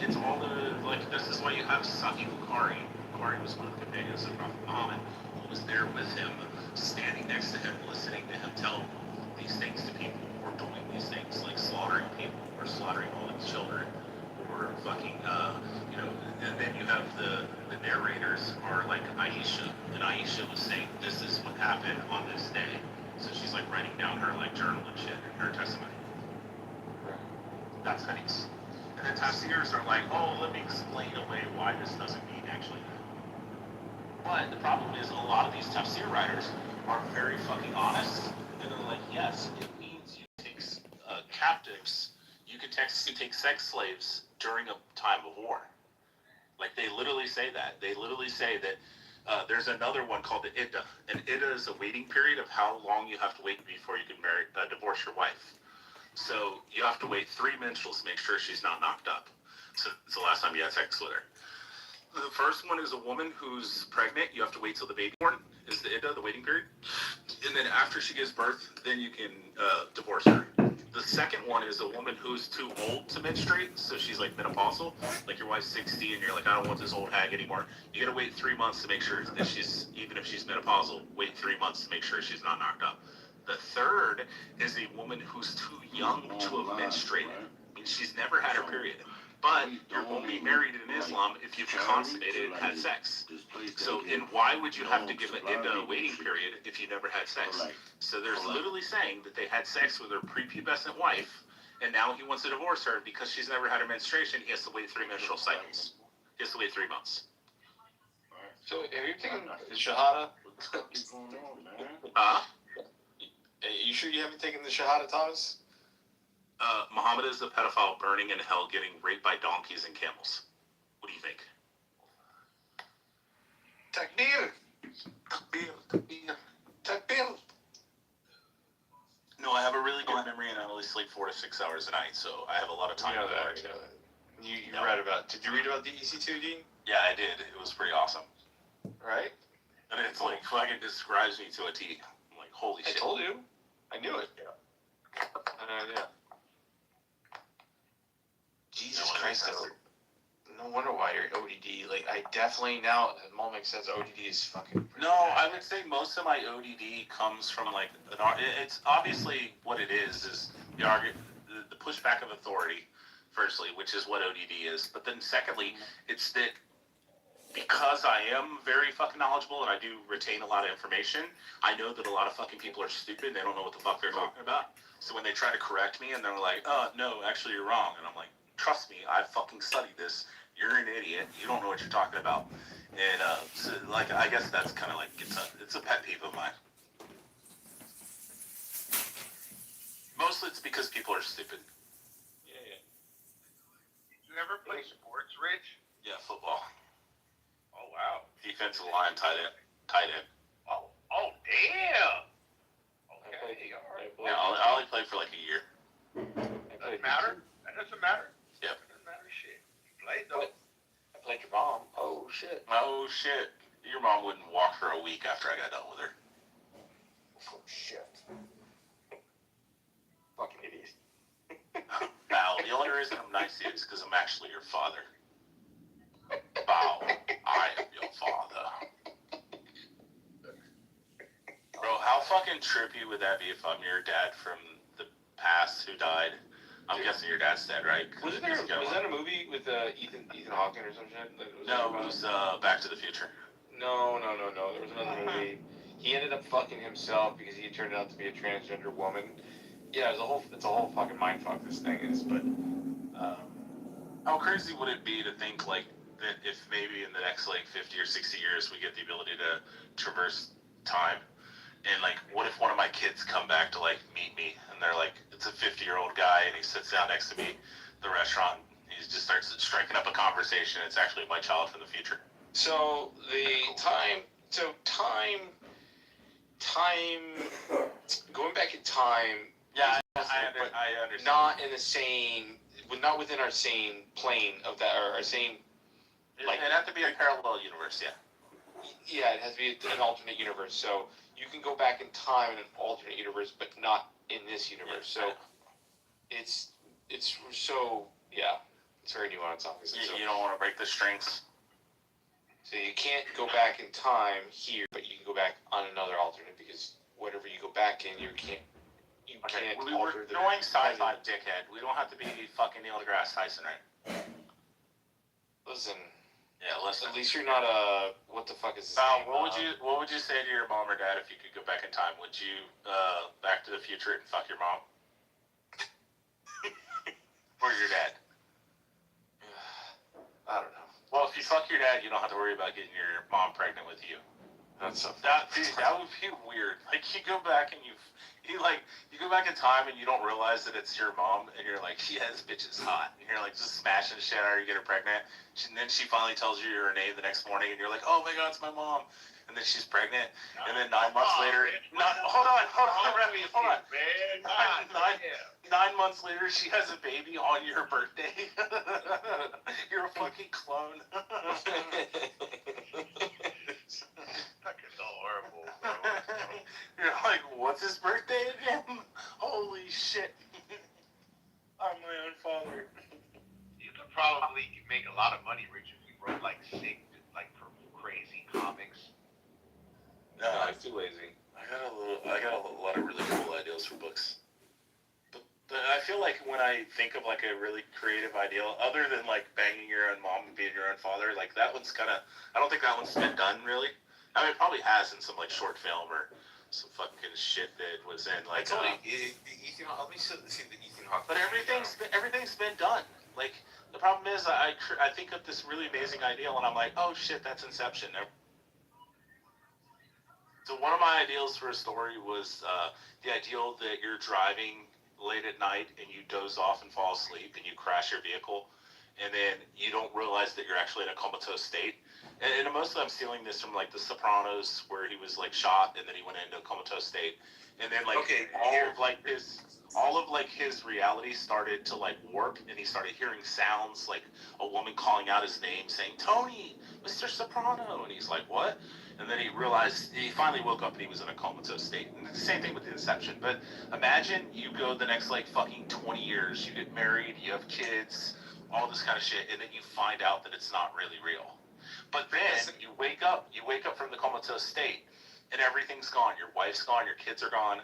it's all the, like, this is why you have Sahih Bukhari. Bukhari was one of the companions of Prophet Muhammad, who was there with him, standing next to him, listening to him tell these things to people, or doing these things, like slaughtering people, or slaughtering all his children, or fucking, you know, and then you have the narrators are like Aisha, and Aisha was saying, this is what happened on this day. So she's like writing down her like journal and shit in her testimony. That's hadiths. And then tafsirs are like, oh, let me explain away why this doesn't mean actually that. But the problem is a lot of these tafsir writers are very fucking honest, and they're like, yes, it means you take captives, you can take sex slaves during a time of war. Like, they literally say that. They literally say that there's another one called the iddah. And iddah is a waiting period of how long you have to wait before you can divorce your wife. So you have to wait 3 menstruals to make sure she's not knocked up. So it's the last time you had sex with her. The first one is a woman who's pregnant. You have to wait till the baby born is the IDDA, the waiting period. And then after she gives birth, then you can divorce her. The second one is a woman who's too old to menstruate, so she's like menopausal. Like your wife's 60 and you're like, I don't want this old hag anymore. You gotta wait 3 months to make sure that she's, even if she's menopausal, wait 3 months to make sure she's not knocked up. The third is a woman who's too young to have menstruated. I mean, she's never had her period. But you're only married in Islam if you've consummated and had sex. So then why would you have to give an IDDA waiting period if you never had sex? So there's literally saying that they had sex with their prepubescent wife, and now he wants to divorce her because she's never had her menstruation. He has to wait 3 menstrual cycles. He has to wait 3 months. So have you taken the Shahada? You sure you haven't taken the Shahada, Thomas? Muhammad is a pedophile burning in hell, getting raped by donkeys and camels. What do you think? Takbir! Takbir! Takbir! Takbir! No, I have a really good memory, and I only sleep 4 to 6 hours a night, so I have a lot of time. You know that. You read about. Did you read about the EC2, Dean? Yeah, I did. It was pretty awesome. Right? And it's like fucking describes me to a T. I'm like, holy shit. I told you. I knew it. Yeah. Jesus Christ, no wonder why you're ODD. Like, I definitely now, at the moment, says ODD is fucking... No, I would say most of my ODD comes from, like, it's obviously what it is the pushback of authority, firstly, which is what ODD is. But then secondly, it's that because I am very fucking knowledgeable and I do retain a lot of information, I know that a lot of fucking people are stupid. They don't know what the fuck they're talking about. So when they try to correct me and they're like, oh, no, actually you're wrong. And I'm like, trust me, I fucking studied this. You're an idiot. You don't know what you're talking about. And, so, like, I guess that's kind of like, it's a pet peeve of mine. Mostly it's because people are stupid. Yeah. Did you ever play sports, Rich? Yeah, football. Oh, wow. Defensive line, tight end. Oh, damn. Okay. Yeah, I only played for like a year. Doesn't matter. That doesn't matter. Yep. Doesn't matter shit. You played though. I played your mom. Oh, shit. Oh, shit. Your mom wouldn't walk for a week after I got done with her. Oh, shit. Fucking idiot. Val, the only reason I'm nice to you is because I'm actually your father. Bow, I am your father. Bro, how fucking trippy would that be if I'm your dad from the past who died? I'm guessing your dad's dead, right? Was that a movie with Ethan Hawke or some shit? No, it was Back to the Future. No. There was another movie. He ended up fucking himself because he turned out to be a transgender woman. Yeah, it's a whole fucking mindfuck, this thing is, but... How crazy would it be to think, like, that if maybe in the next, like, 50 or 60 years we get the ability to traverse time, and, like, what if one of my kids come back to, like, meet me, and they're like, it's a 50-year-old guy, and he sits down next to me at the restaurant, and he just starts striking up a conversation. It's actually my child from the future. So, going back in time... Yeah, I understand. Not within our same plane of that, or our same... Like, it'd have to be a parallel universe, yeah. Yeah, it has to be an alternate universe. So you can go back in time in an alternate universe, but not in this universe. So it's so it's very nuanced, obviously. You don't want to break the strings. So you can't go back in time here, but you can go back on another alternate because whatever you go back in, you can't. We're doing sci-fi, dickhead. We don't have to be fucking Neil deGrasse Tyson, right? Listen. Yeah, listen. At least you're not what the fuck is this Val, name? what would you say to your mom or dad if you could go back in time? Would you Back to the Future and fuck your mom? Or your dad? I don't know. Well, if you fuck your dad, you don't have to worry about getting your mom pregnant with you. That's so that would be weird. Like you go back and you go back in time and you don't realize that it's your mom and you're like, yeah, this bitch is hot. And you're like just smashing shit out of her, you get her pregnant. And then she finally tells you her name the next morning and you're like, oh my god, it's my mom. And then she's pregnant. And then 9 months later, hold on, Remy, hold on. 9 months later, she has a baby on your birthday. You're a fucking clone. really think of like a really creative ideal other than like banging your own mom and being your own father. Like that one's kind of, I don't think that one's been done really. I mean, it probably has in some like short film or some fucking shit that was in like. I told you, Ethan. Let me see the Ethan Hawke. But everything's been done. Like the problem is, I think of this really amazing ideal, and I'm like, oh shit, that's Inception. So one of my ideals for a story was the ideal that you're driving late at night and you doze off and fall asleep and you crash your vehicle, and then you don't realize that you're actually in a comatose state. And mostly I'm stealing this from like The Sopranos, where he was like shot and then he went into a comatose state, and then like all of his reality started to like warp, and he started hearing sounds like a woman calling out his name, saying Tony, Mr. Soprano, and he's like, what? And then he realized, he finally woke up and he was in a comatose state. And the same thing with Inception. But imagine you go the next like fucking 20 years, you get married, you have kids, all this kind of shit, and then you find out that it's not really real. But then you wake up from the comatose state, and everything's gone. Your wife's gone, your kids are gone.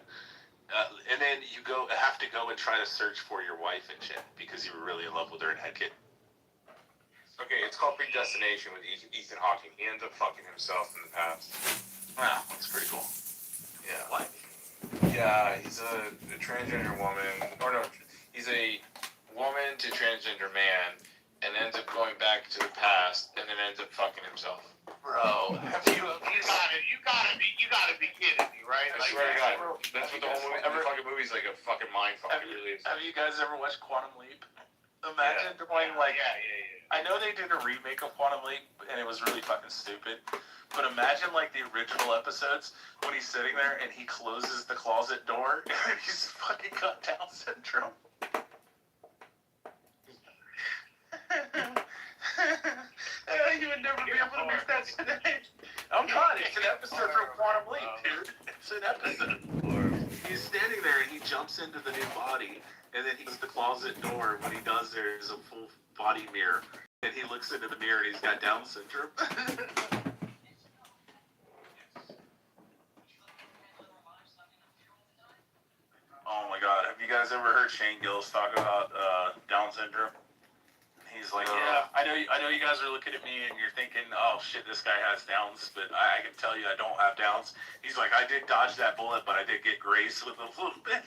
And then you have to go and try to search for your wife and shit because you were really in love with her and had kids. Okay, it's called Predestination with Ethan Hawke. He ends up fucking himself in the past. Wow, that's pretty cool. Yeah. What? Yeah, he's a transgender woman. Or no, he's a woman to transgender man, and ends up going back to the past, and then ends up fucking himself. Bro, you gotta be kidding me, right? I swear to God, that's what the whole movie. Every fucking movie's like a fucking mind fuck. It really is. Have you guys ever watched Quantum Leap? Imagine playing like. I know they did a remake of Quantum Leap, and it was really fucking stupid. But imagine like the original episodes when he's sitting there and he closes the closet door and he's fucking got Down syndrome. You would never be able to make that today. I'm not. It's an episode from Quantum Leap, dude. It's an episode. He's standing there and he jumps into the new body, and then he's the closet door. What he does there is a full body mirror, and he looks into the mirror and he's got Down syndrome. Oh my God! Have you guys ever heard Shane Gillis talk about Down syndrome? He's like, yeah, I know you guys are looking at me and you're thinking, oh shit, this guy has Downs, but I can tell you I don't have Downs. He's like, I did dodge that bullet, but I did get grace with a little bit.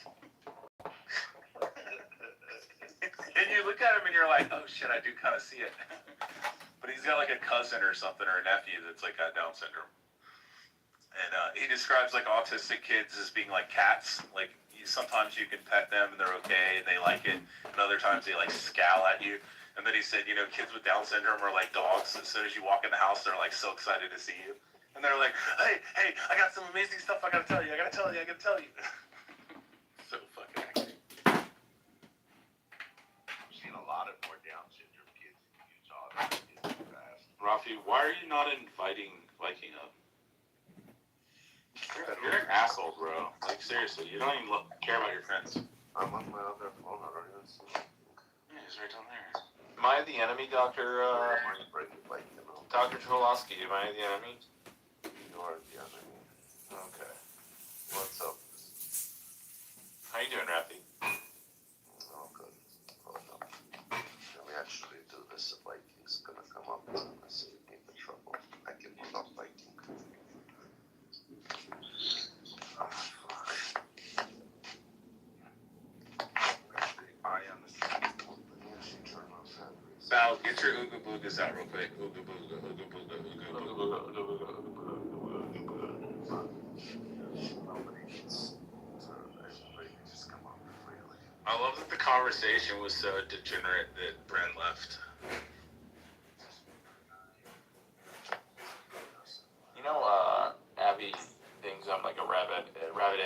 And you look at him and you're like, oh shit, I do kind of see it. But he's got like a cousin or something or a nephew that's like got Down syndrome. And he describes like autistic kids as being like cats. Like sometimes you can pet them and they're okay and they like it, and other times they like scowl at you. And then he said, you know, kids with Down syndrome are like dogs. As soon as you walk in the house, they're like so excited to see you. And they're like, hey, I got some amazing stuff I gotta tell you. So fucking acting. I've seen a lot of more Down syndrome kids in Utah than I did in the past. Rafi, why are you not inviting Viking up? You're an asshole, bro. Like, seriously, you don't even care about your friends. I'm on my other phone. I don't even see anything. Yeah, he's right down there. Am I the enemy, Dr. Dr. Trolowski? Am I the enemy? You are the enemy. Okay. What's up? How you doing, Rafi? Oh, good. Hold on. Let me actually do this. A Viking's gonna come up and save me the trouble. I can pull up Viking. Ah, fuck. I understand. Sal, get your Ooga Boogas out real quick. Ooga Booga, Ooga Booga, Ooga Booga. I love that the conversation was so degenerate that Bren left. You know, Abby thinks I'm like a rabid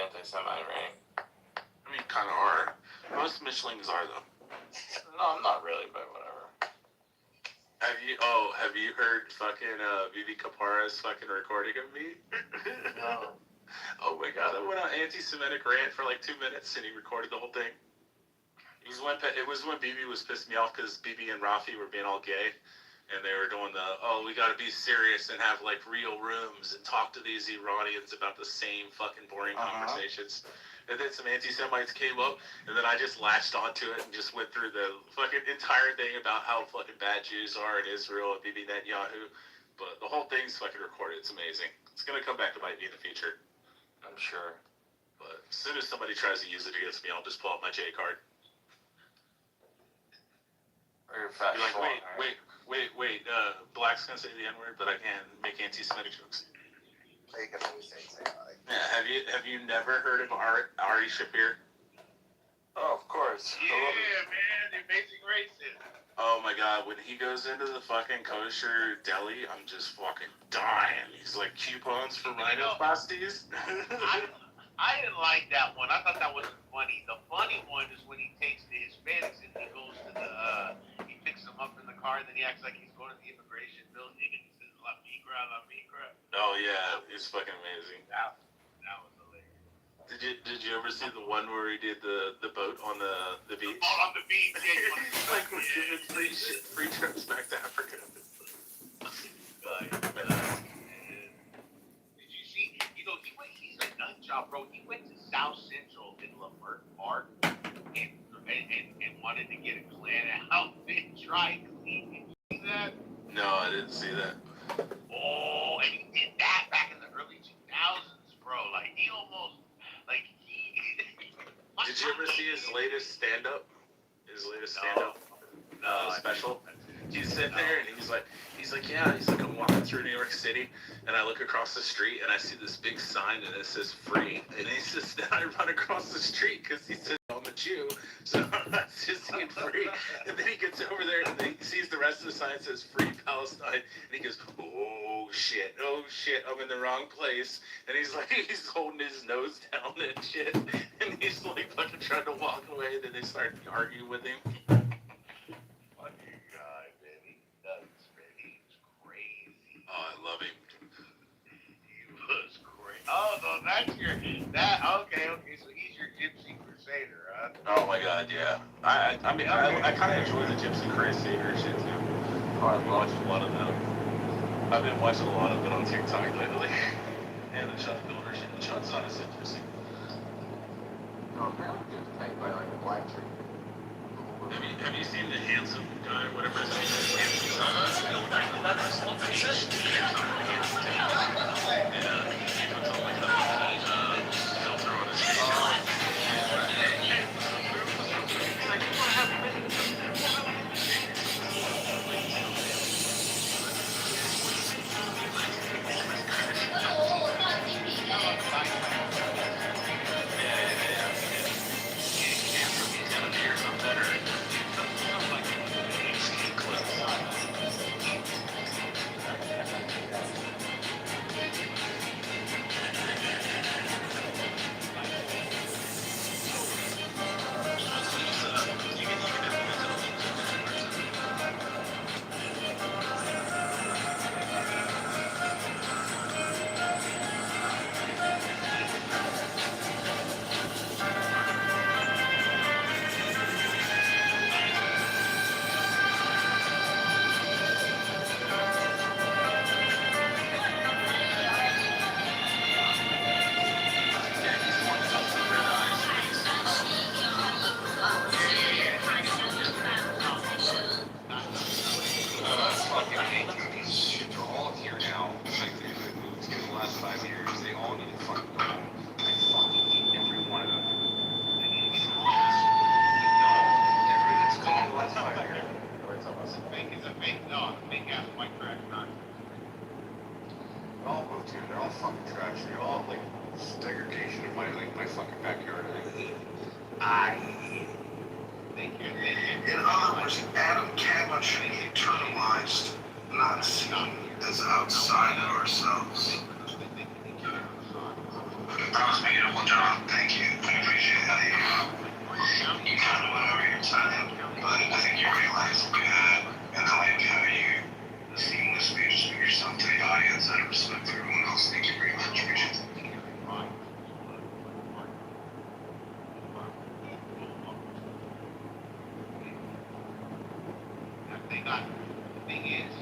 anti-Semite, right? I mean, kind of are. Most Michelings are, though. No, I'm not really, but whatever. Have you heard fucking Vivi Capara's fucking recording of me? No. Oh my God, I went on anti-Semitic rant for like 2 minutes and he recorded the whole thing. It was when Bibi was pissing me off because Bibi and Rafi were being all gay. and they were doing we got to be serious and have like real rooms and talk to these Iranians about the same fucking boring conversations. And then some anti-Semites came up, and then I just latched onto it and just went through the fucking entire thing about how fucking bad Jews are in Israel and Bibi Netanyahu. But the whole thing's fucking recorded. It's amazing. It's gonna come back to bite me in the future. I'm sure. But as soon as somebody tries to use it against me, I'll just pull out my J card. Or your fat Be like, schlong, wait. Black's gonna say the N-word, but I can't make anti-Semitic jokes. They can always say Yeah, have you never heard of Ari Shafir? Oh, of course. Yeah, man, the amazing racist. Oh my god, when he goes into the fucking kosher deli, I'm just fucking dying. He's like coupons for rhinoplasties. I didn't like that one. I thought that wasn't funny. The funny one is when he takes the Hispanics and he goes to he picks them up in the car and then he acts like he's going to the immigration building and he says, La Migra, La Migra. Oh yeah, it's fucking amazing. That was hilarious. Did you ever see the one where he did the boat on the beach? The boat on the beach, yeah. Like we're giving free trips back to Africa. Did you see? He's a nut job, bro. He went to South Central in Lamert Park and wanted to get a Klan outfit, try clean. Did you see that? No, I didn't see that. Oh, and he did that back in the early 2000s, bro. Like he almost, like he. Did you ever see his latest stand-up? Special. He's sitting there and he's like, I'm walking through New York City and I look across the street and I see this big sign and it says free. And he says, then I run across the street because he says I'm a Jew, so I'm just seeing free. And then he gets over there and then he sees the rest of the sign says free Palestine. And he goes, oh shit, I'm in the wrong place. And he's like, he's holding his nose down and shit. And he's like fucking trying to walk away. Then they start arguing with him. Oh, I love him. He was great. Oh, so that's okay, so he's your Gypsy Crusader, huh? Oh my god, yeah. I mean, I kind of enjoy the Gypsy Crusader shit too. I've been watching a lot of them. I've been watching a lot of it on TikTok lately. And the Chuck Builder shit. The Chuck's not as interesting. No, apparently he was taken by like a black tree. Have you seen the handsome guy, whatever his name is? Handsome In other words, Adam Cameron should be internalized, not seen as outside of ourselves. That was beautiful, John. Thank you. I appreciate how you kind of went over your time, but I think you realized good, and I like how you seamlessly just put yourself to the audience out of respect for everyone else. Thank you very much. Appreciate it. The thing is,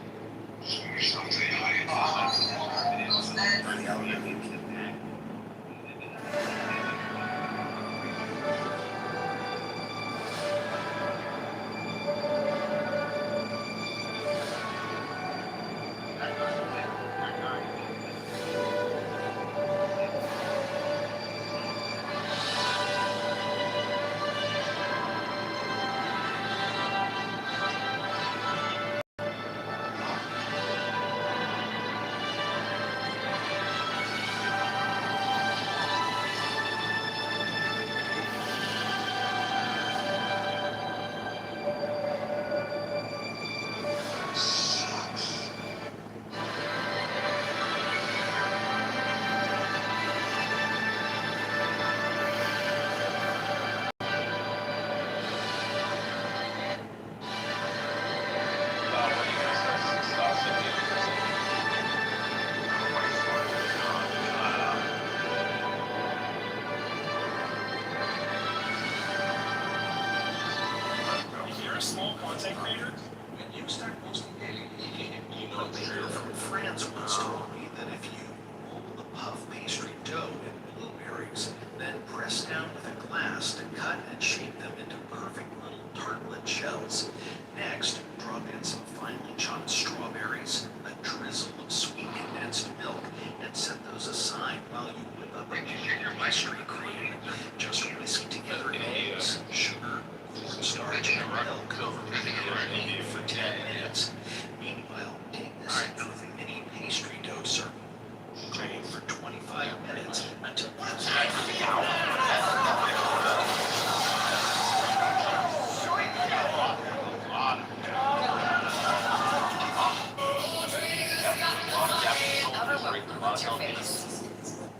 Kitover what's your face.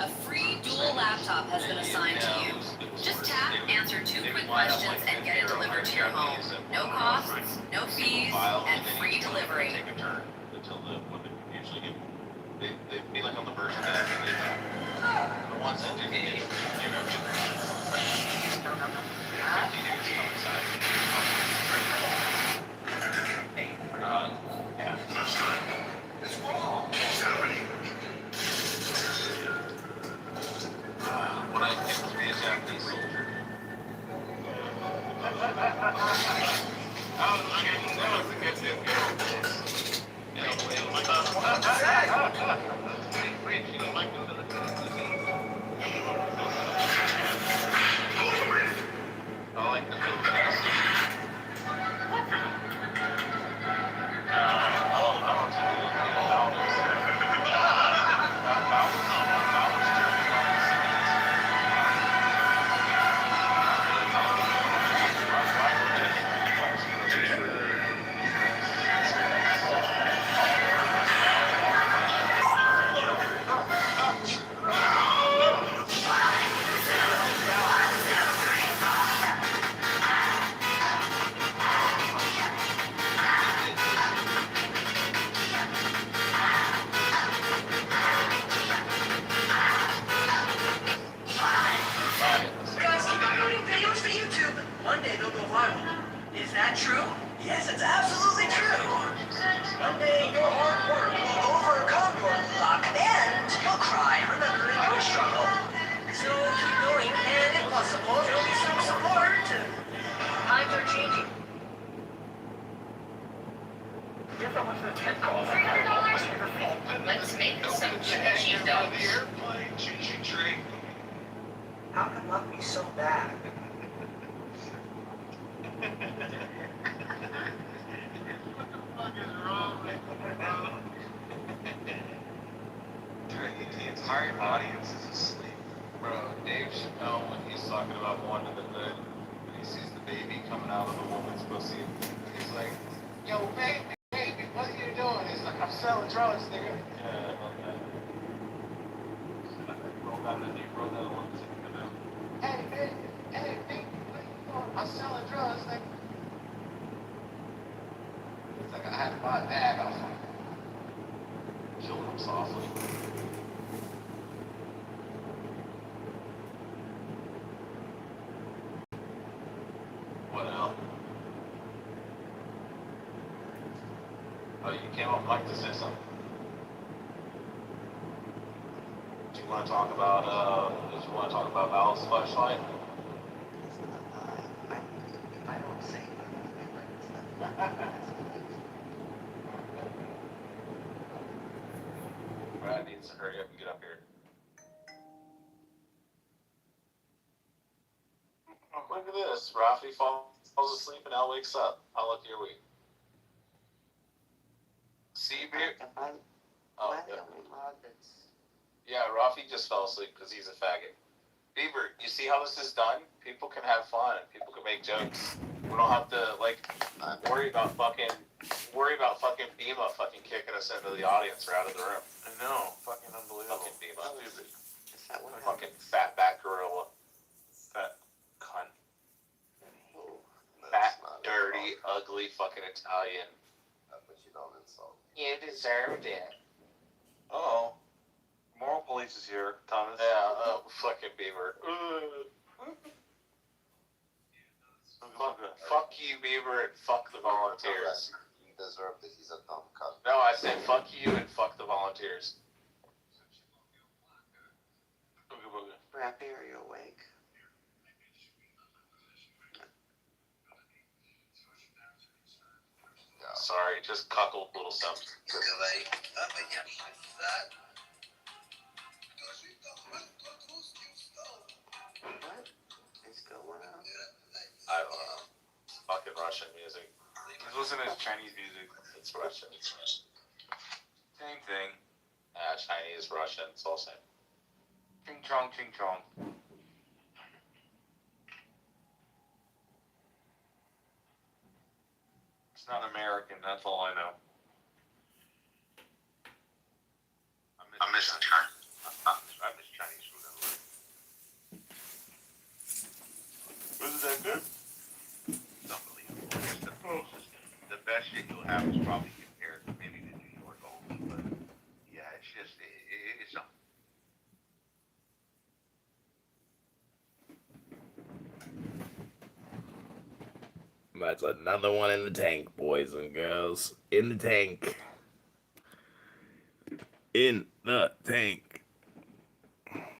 A free dual laptop has been assigned to you. Just tap, answer 2 quick questions, and get it delivered to your home. No costs, no fees, and free delivery. Take a turn until the women usually get. They be like on the version that the ones that do get, you know, 50 dudes come inside. Yeah. It's wrong. It's happening. When I picked to be a Japanese soldier. That was a good tip. Wait, you don't like the I like the Philippines. Guys, keep uploading videos to YouTube. One day they'll go viral. Is that true? Yes, it's absolutely true. One day your hard work will overcome your luck and you'll cry remembering your struggle. So keep going, and if possible, there'll be some support. Times are changing. Let's make some chimney dogs. How can luck be so bad? The entire audience is asleep. Bro, Dave Chappelle, when he's talking about going to the hood, when he sees the baby coming out of the woman's pussy, he's like, yo, baby, what are you doing? He's like, I'm selling drugs, nigga. Yeah, I love that. Roll down the one that's in the Hey, baby, what are you doing? I'm selling drugs, nigga. It's like, I had to buy a bag. I was like, killing him softly. What else? Oh, you came off mic to say something. Do you want to talk about Val's flashlight? I don't say Brad needs to hurry up and get up here. Look at this. Rafi falls asleep and Al wakes up. How lucky are we? See, Beer? Oh, yeah. Yeah, Rafi just fell asleep because he's a faggot. Bieber, you see how this is done? People can have fun and people can make jokes. We don't have to worry about fucking Bima fucking kicking us into the audience or out of the room. I know, fucking unbelievable. Fucking Bima. Is that what Fucking fat back gorilla. Fat cunt. Fat, dirty, ugly fucking Italian. But you don't insult. You deserved it. Oh, moral police is here, Thomas. Yeah, fucking Bieber. Fuck you, Bieber, and fuck the volunteers. He deserved it. He's a dumb cunt. No, I said fuck you and fuck the volunteers. Boogie boogie. Rappy, are you awake? Sorry, just cuckold little something. What is going on? I don't know. Fucking Russian music. He's listening to Chinese music. It's Russian. Same thing. Chinese, Russian, it's all same. Ching chong, ching chong. It's not American, that's all I know. I'm I miss Chinese food anyway. Was that good? It's unbelievable. It's the closest. The best shit you'll have is probably compared to maybe the New York only, but yeah, it's just it's something. That's another one in the tank, boys and girls. In the tank. In the tank.